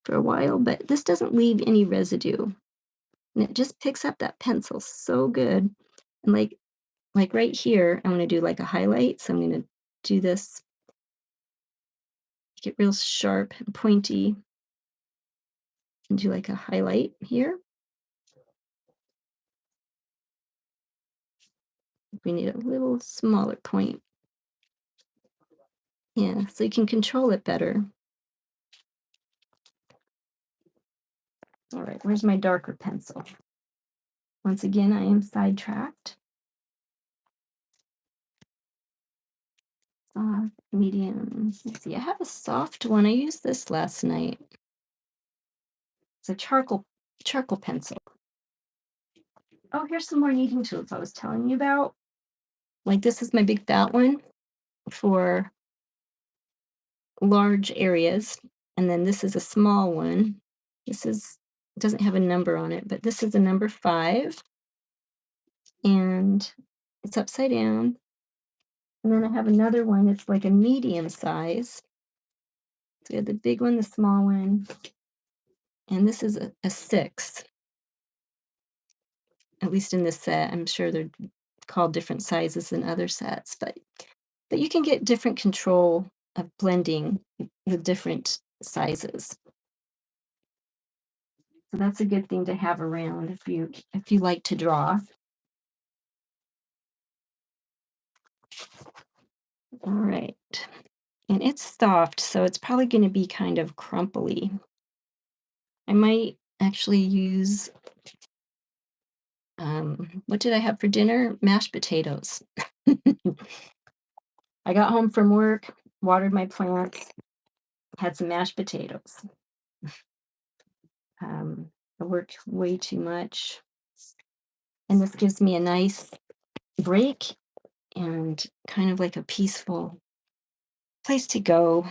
for a while, but this doesn't leave any residue. And it just picks up that pencil so good. And like right here, I want to do like a highlight. So I'm going to do this, get real sharp and pointy, and do like a highlight here. We need a little smaller point. Yeah, so you can control it better. All right, where's my darker pencil? Once again, I am sidetracked. Soft, medium. Let's see, I have a soft one. I used this last night. It's a charcoal pencil. Oh, here's some more kneading tools I was telling you about. Like this is my big fat one for large areas, and then this is a small one. This is, doesn't have a number on it, but this is a number 5, and it's upside down. And then I have another one, it's like a medium size. So we have the big one, the small one, and this is a 6, at least in this set. I'm sure they're called different sizes in other sets, but you can get different control of blending with different sizes. So that's a good thing to have around if you like to draw. All right. And it's soft, so it's probably going to be kind of crumply. I might actually use, what did I have for dinner? Mashed potatoes. I got home from work, watered my plants, had some mashed potatoes. I worked way too much, and this gives me a nice break and kind of like a peaceful place to go,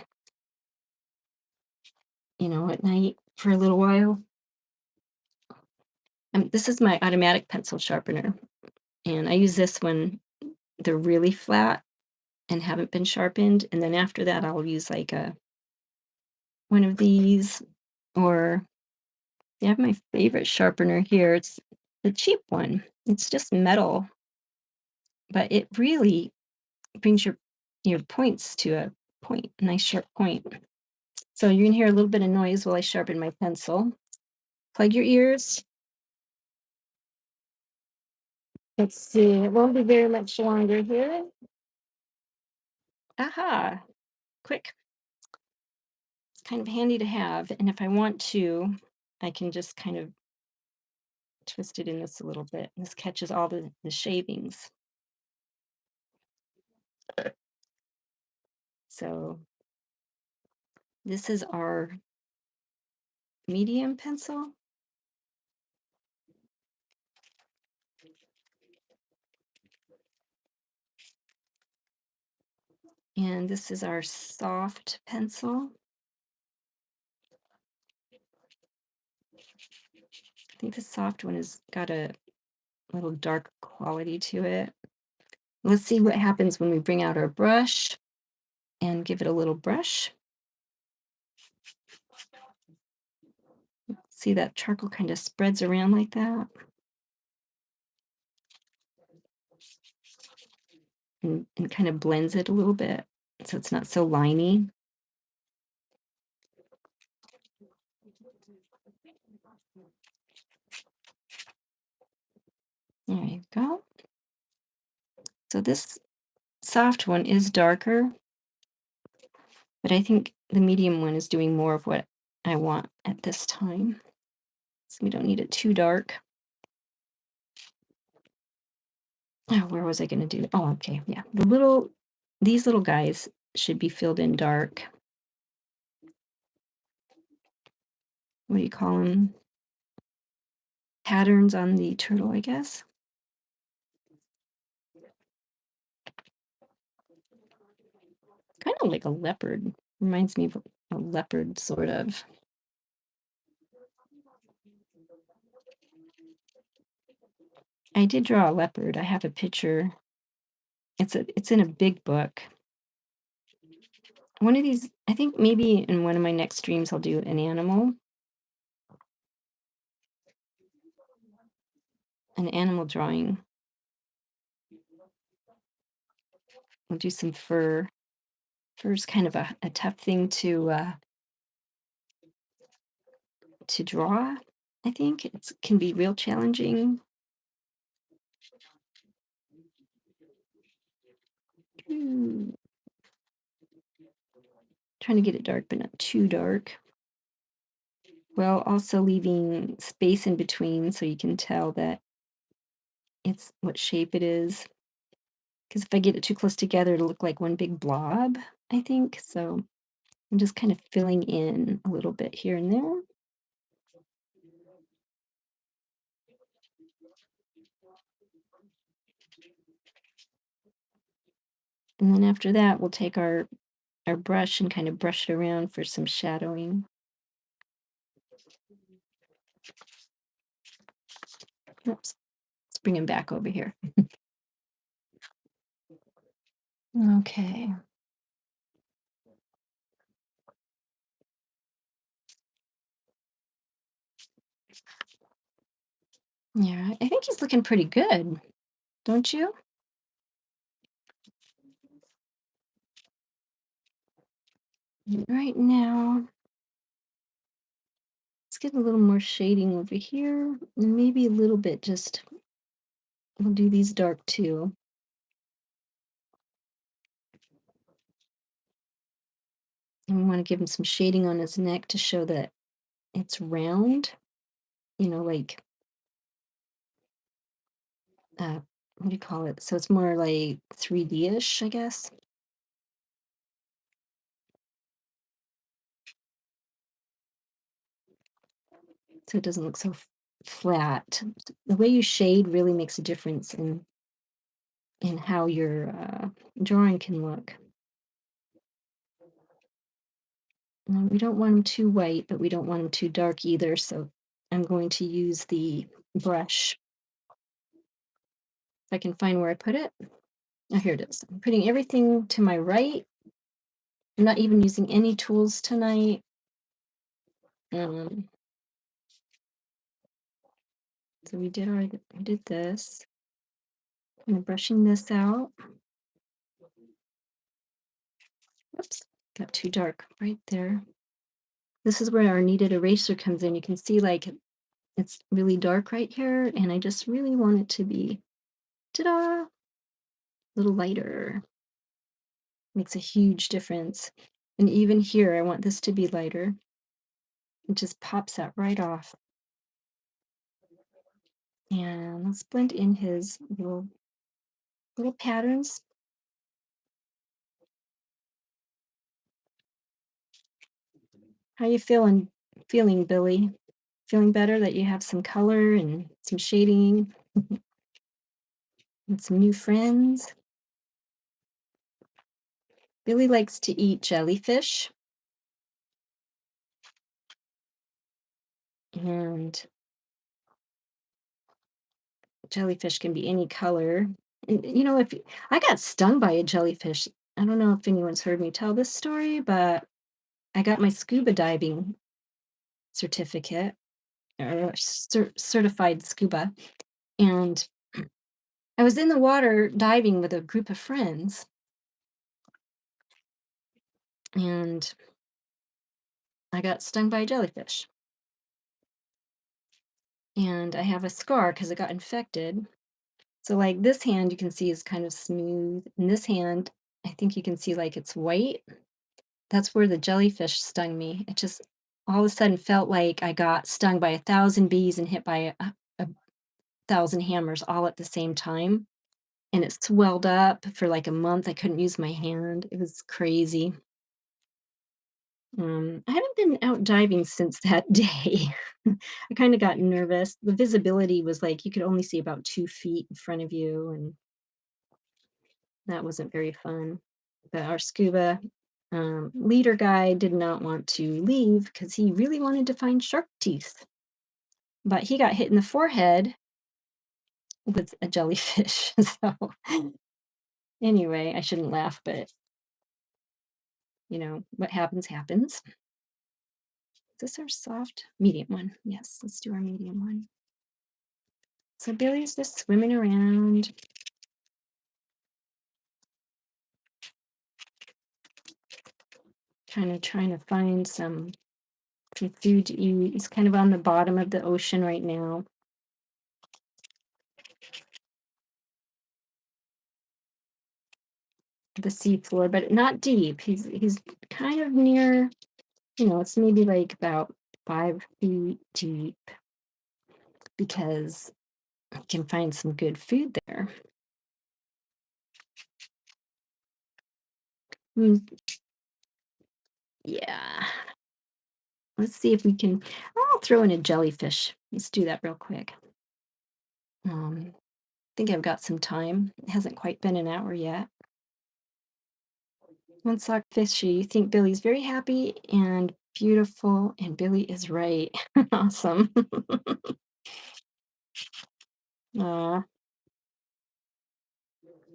at night for a little while. This is my automatic pencil sharpener, and I use this when they're really flat and haven't been sharpened. And then after that, I'll use like a one of these, or I have my favorite sharpener here. It's the cheap one. It's just metal, but it really brings your points to a point, a nice sharp point. So you can hear a little bit of noise while I sharpen my pencil. Plug your ears. Let's see. It won't be very much longer here. Aha! Quick. It's kind of handy to have. And if I want to, I can just kind of twist it in this a little bit. This catches all the shavings. So this is our medium pencil. And this is our soft pencil. I think the soft one has got a little dark quality to it. Let's see what happens when we bring out our brush and give it a little brush. See that charcoal kind of spreads around like that. And kind of blends it a little bit so it's not so liney. There you go. So this soft one is darker, but I think the medium one is doing more of what I want at this time. So we don't need it too dark. Oh, where was I going to do? Oh, okay. Yeah. These little guys should be filled in dark. What do you call them? Patterns on the turtle, I guess. Kinda like a leopard. Reminds me of a leopard, sort of. I did draw a leopard. I have a picture. It's in a big book. One of these I think maybe in one of my next streams, I'll do an animal drawing. I'll do some fur. Fur's kind of a tough thing to draw, I think. It can be real challenging. Hmm, trying to get it dark, but not too dark. While also leaving space in between so you can tell that it's what shape it is. Because if I get it too close together, it'll look like one big blob, I think. So I'm just kind of filling in a little bit here and there. And then after that, we'll take our brush and kind of brush it around for some shadowing. Oops, let's bring him back over here. Okay. Yeah, I think he's looking pretty good, don't you? Right now, let's get a little more shading over here, and maybe a little bit just we'll do these dark too. And we want to give him some shading on his neck to show that it's round, like what do you call it? So it's more like 3D-ish, I guess. So it doesn't look so flat. The way you shade really makes a difference in how your drawing can look. We don't want them too white, but we don't want them too dark either. So I'm going to use the brush. If I can find where I put it. Oh, here it is. I'm putting everything to my right. I'm not even using any tools tonight. Um, so we did this. I'm brushing this out. Oops, got too dark right there. This is where our kneaded eraser comes in. You can see like it's really dark right here, and I just really want it to be, ta-da, a little lighter. Makes a huge difference. And even here, I want this to be lighter. It just pops that right off. And let's blend in his little patterns. How you feeling, Billy? Feeling better that you have some color and some shading and some new friends? Billy likes to eat jellyfish, and jellyfish can be any color. And, if I got stung by a jellyfish, I don't know if anyone's heard me tell this story, but I got my scuba diving certificate or certified scuba, and I was in the water diving with a group of friends, and I got stung by a jellyfish. And I have a scar because it got infected. So, like, this hand you can see is kind of smooth, and this hand, I think you can see like it's white. That's where the jellyfish stung me. It just all of a sudden felt like I got stung by 1,000 bees and hit by a thousand hammers all at the same time. And it swelled up for like a month. I couldn't use my hand. It was crazy. I haven't been out diving since that day. I kind of got nervous. The visibility was like you could only see about 2 feet in front of you, and that wasn't very fun. our scuba leader guy did not want to leave because he really wanted to find shark teeth, but he got hit in the forehead with a jellyfish. So anyway, I shouldn't laugh, but what happens happens. Is this our soft medium one? Yes, let's do our medium one. So Billy's just swimming around. Kind of trying to find some food to eat. He's kind of on the bottom of the ocean right now. The seafloor, but not deep. He's kind of near, it's maybe like about 5 feet deep because I can find some good food there. Mm, yeah. Let's see if we can. I'll throw in a jellyfish. Let's do that real quick. I think I've got some time. It hasn't quite been an hour yet. One sock fishy. You think Billy's very happy and beautiful, and Billy is right. Awesome. Aw.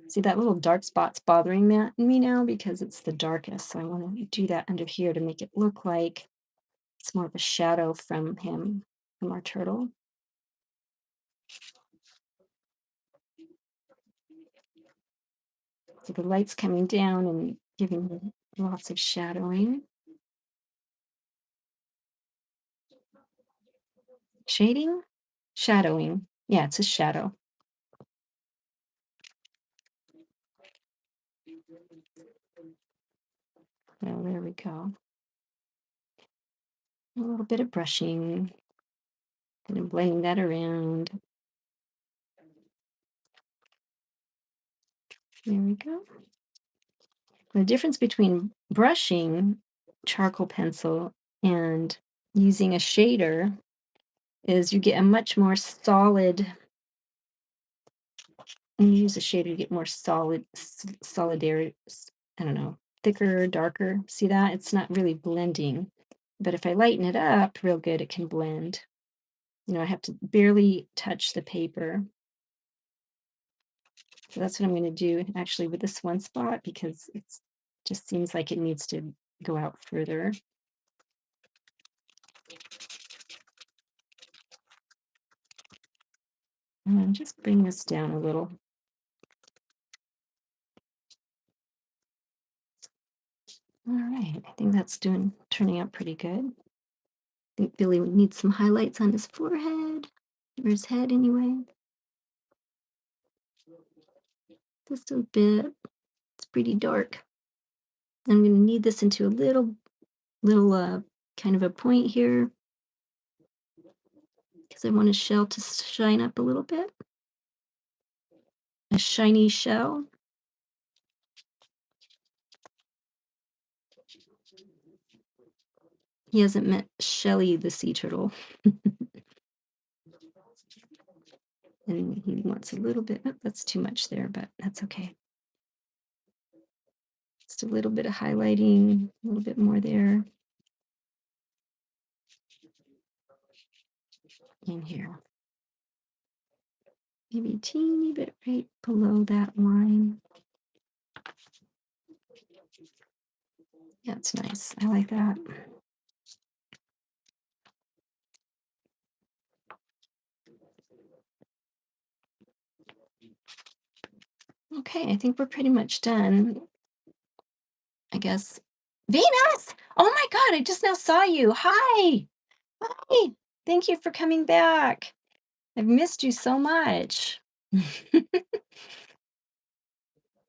See that little dark spot's bothering me now because it's the darkest. So I want to do that under here to make it look like it's more of a shadow from him, from our turtle. So the light's coming down and giving lots of shadowing. Shading? Shadowing. Yeah, it's a shadow. Oh, there we go. A little bit of brushing and blending that around. There we go. The difference between brushing charcoal pencil and using a shader is you get a much more solid. When you use a shader, you get more solidary. I don't know, thicker, darker. See that? It's not really blending. But if I lighten it up real good, it can blend. I have to barely touch the paper. So that's what I'm going to do actually with this one spot because it's just seems like it needs to go out further. And just bring this down a little. All right, I think that's turning out pretty good. I think Billy would need some highlights on his forehead, or his head anyway. Just a bit. It's pretty dark. I'm going to knead this into a little kind of a point here because I want his shell to shine up a little bit. A shiny shell. He hasn't met Shelly the sea turtle. And he wants a little bit. Oh, that's too much there, but that's okay. Just a little bit of highlighting, a little bit more there. In here. Maybe a teeny bit right below that line. Yeah, it's nice. I like that. Okay, I think we're pretty much done. I guess. Venus! Oh my God, I just now saw you. Hi. Hi. Thank you for coming back. I've missed you so much.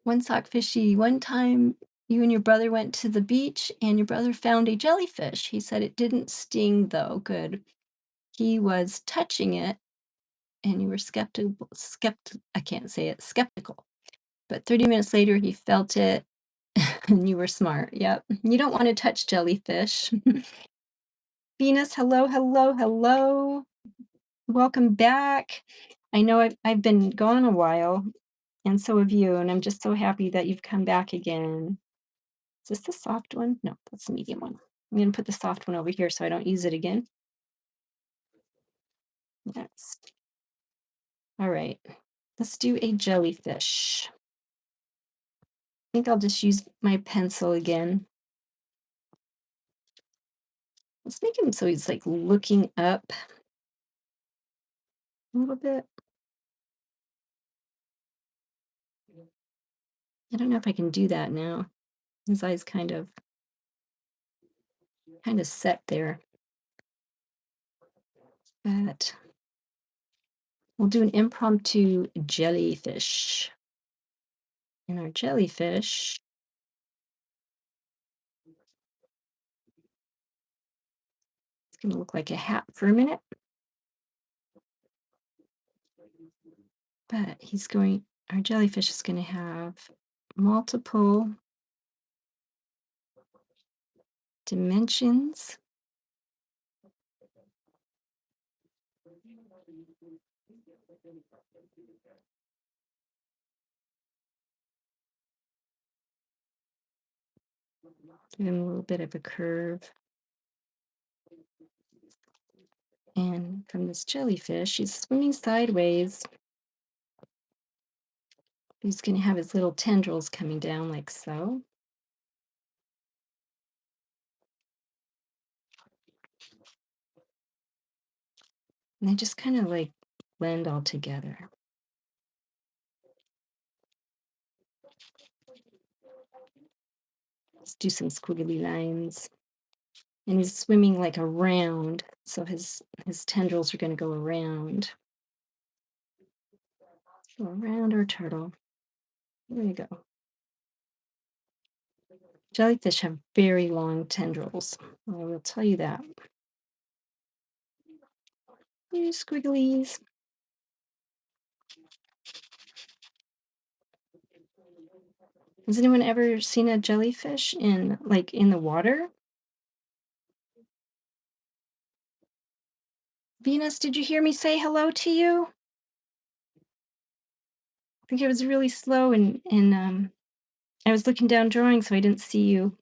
One sock fishy. One time you and your brother went to the beach and your brother found a jellyfish. He said it didn't sting though. Good. He was touching it and you were I can't say it, skeptical. But 30 minutes later he felt it and you were smart. Yep. You don't want to touch jellyfish. Venus, hello, hello, hello. Welcome back. I know I've been gone a while, and so have you, and I'm just so happy that you've come back again. Is this the soft one? No, that's the medium one. I'm gonna put the soft one over here so I don't use it again. Yes. All right. Let's do a jellyfish. I think I'll just use my pencil again. Let's make him so he's like looking up a little bit. I don't know if I can do that now. His eyes kind of set there. But we'll do an impromptu jellyfish. And our jellyfish is going to look like a hat for a minute. But our jellyfish is going to have multiple dimensions. Give him a little bit of a curve. And from this jellyfish, he's swimming sideways. He's going to have his little tendrils coming down like so. And they just kind of like blend all together. Let's do some squiggly lines. And he's swimming like around, so his tendrils are going to go around. Go around our turtle. There you go. Jellyfish have very long tendrils. I will tell you that. Here's squigglies. Has anyone ever seen a jellyfish in the water? Venus, did you hear me say hello to you? I think it was really slow and I was looking down drawing so I didn't see you.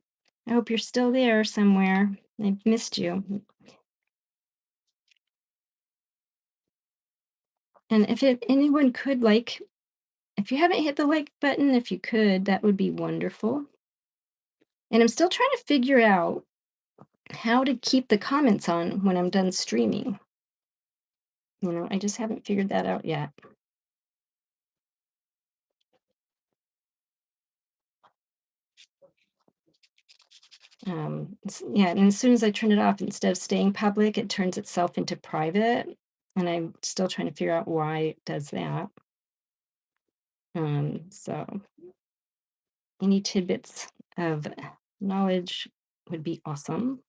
I hope you're still there somewhere. I missed you. And anyone could if you haven't hit the like button, if you could, that would be wonderful. And I'm still trying to figure out how to keep the comments on when I'm done streaming. I just haven't figured that out yet. Yeah, and as soon as I turn it off, instead of staying public, it turns itself into private. And I'm still trying to figure out why it does that. So any tidbits of knowledge would be awesome.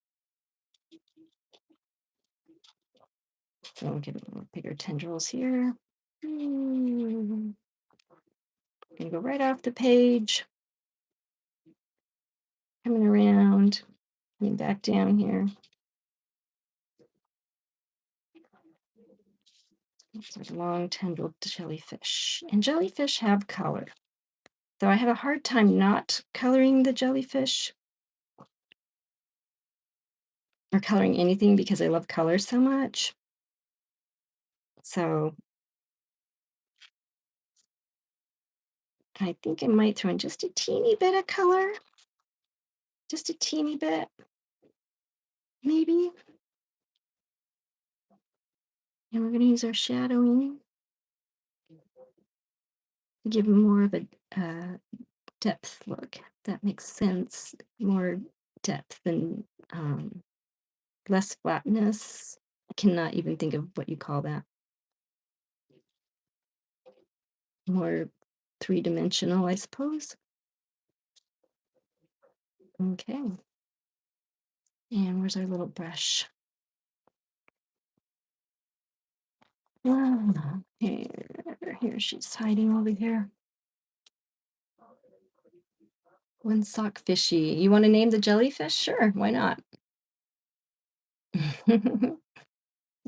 So we'll give it a little bigger tendrils here. Gonna go right off the page. Coming around, coming back down here. It's a long tendril jellyfish. And jellyfish have color. So I have a hard time not coloring the jellyfish or coloring anything because I love color so much. So I think I might throw in just a teeny bit of color. Just a teeny bit, maybe. And we're going to use our shadowing to give more of a depth look. If that makes sense. More depth and less flatness. I cannot even think of what you call that. More three-dimensional, I suppose. Okay. And where's our little brush? Here she's hiding over here. One sock fishy. You want to name the jellyfish? Sure, why not?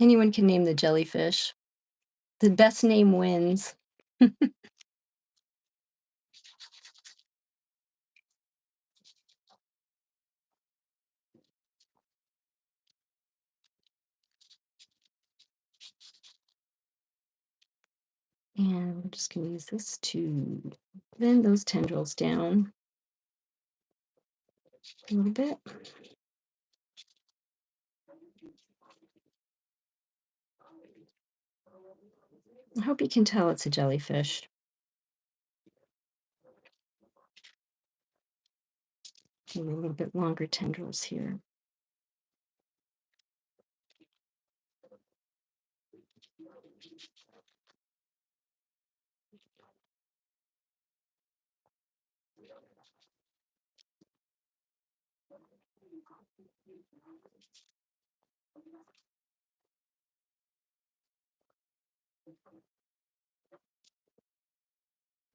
Anyone can name the jellyfish. The best name wins. I'm just going to use this to bend those tendrils down a little bit. I hope you can tell it's a jellyfish. Maybe a little bit longer tendrils here.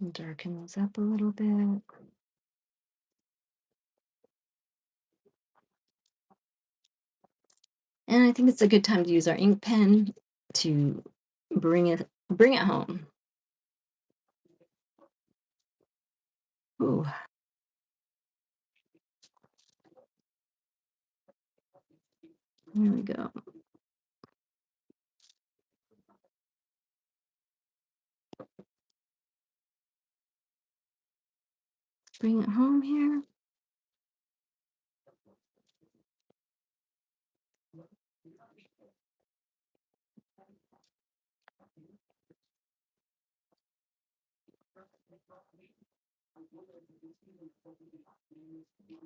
And darken those up a little bit. And I think it's a good time to use our ink pen to bring it home. Ooh, there we go. Bring it home here.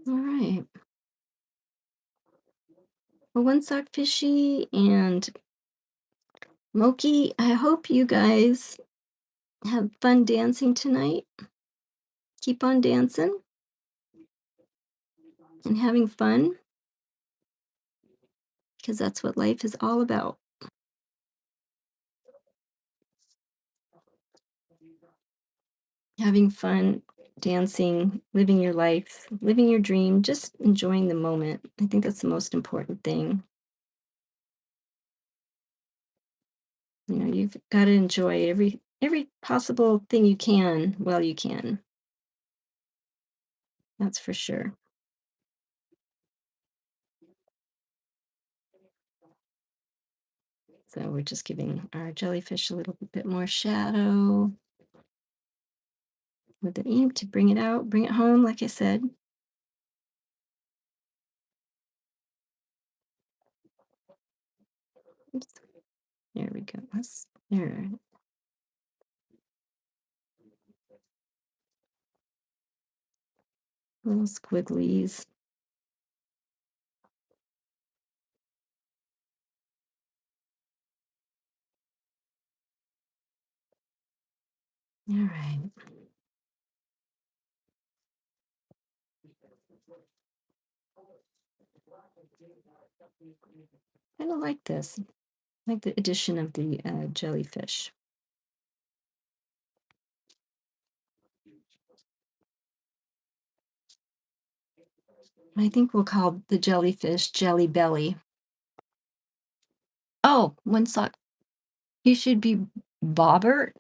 All right. Well, One Sock Fishy and Moki, I hope you guys have fun dancing tonight. Keep on dancing and having fun because that's what life is all about. Having fun, dancing, living your life, living your dream, just enjoying the moment. I think that's the most important thing. You've got to enjoy every possible thing you can while you can. That's for sure. So we're just giving our jellyfish a little bit more shadow with the ink to bring it out, bring it home, like I said. Oops. There we go. There. Little squigglies. All right. I don't like this. I like the addition of the jellyfish. I think we'll call the jellyfish Jelly Belly. Oh, One Sock. You should be Bobbert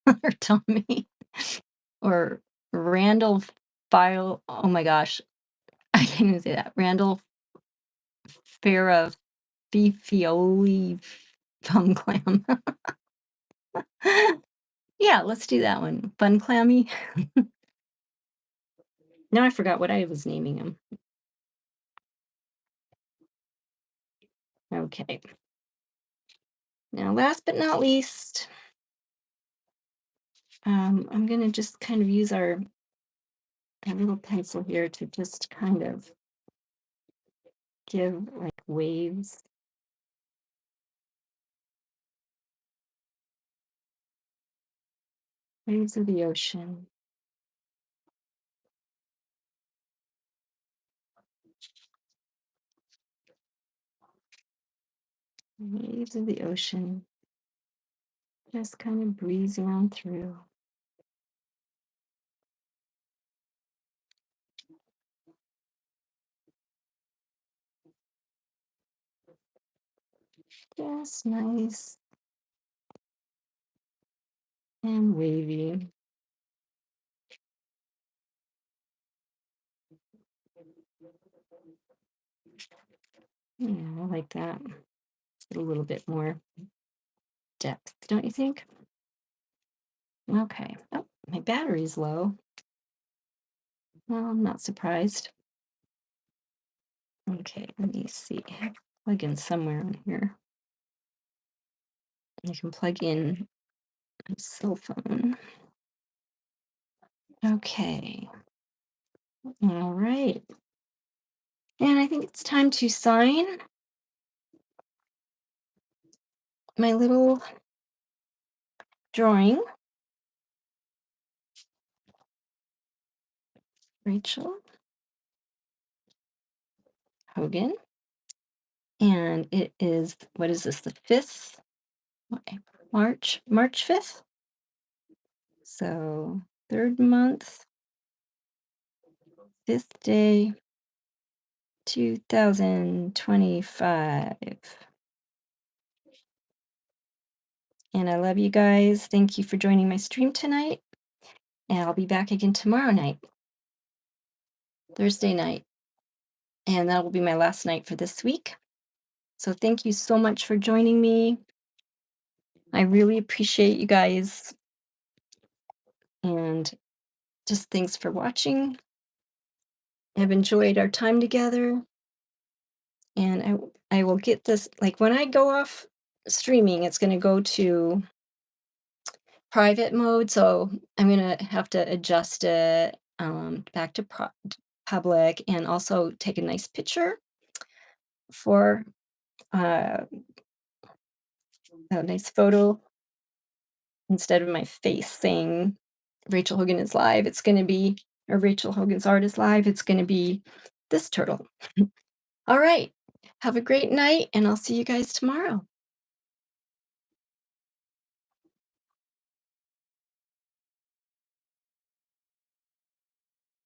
or Tommy or Randall File. Oh my gosh. I can't even say that. Randall Farah Fifioli Fun Clam. Yeah, let's do that one. Fun Clammy. Now I forgot what I was naming him. Okay. Now, last but not least, I'm going to just kind of use our little pencil here to just kind of give like waves of the ocean. Waves of the ocean, just kind of breezing on through. Just nice and wavy. Yeah, I like that. A little bit more depth, don't you think? Okay. Oh, my battery's low. Well, I'm not surprised. Okay, let me see. I have to plug in somewhere on here. I can plug in my cell phone. Okay. All right. And I think it's time to sign my little drawing. Rachel Hogan. And it is, what is this, the 5th? Okay, March 5th. So, third month, 5th day, 2025. And I love you guys. Thank you for joining my stream tonight. And I'll be back again tomorrow night, Thursday night. And that will be my last night for this week. So thank you so much for joining me. I really appreciate you guys. And just thanks for watching. I've enjoyed our time together. And I will get this, like when I go off streaming, it's going to go to private mode. So I'm going to have to adjust it back to public and also take a nice picture for uh, a nice photo instead of my face saying Rachel Hogan is live. It's going to be, or Rachel Hogan's art is live. It's going to be this turtle. All right. Have a great night, and I'll see you guys tomorrow.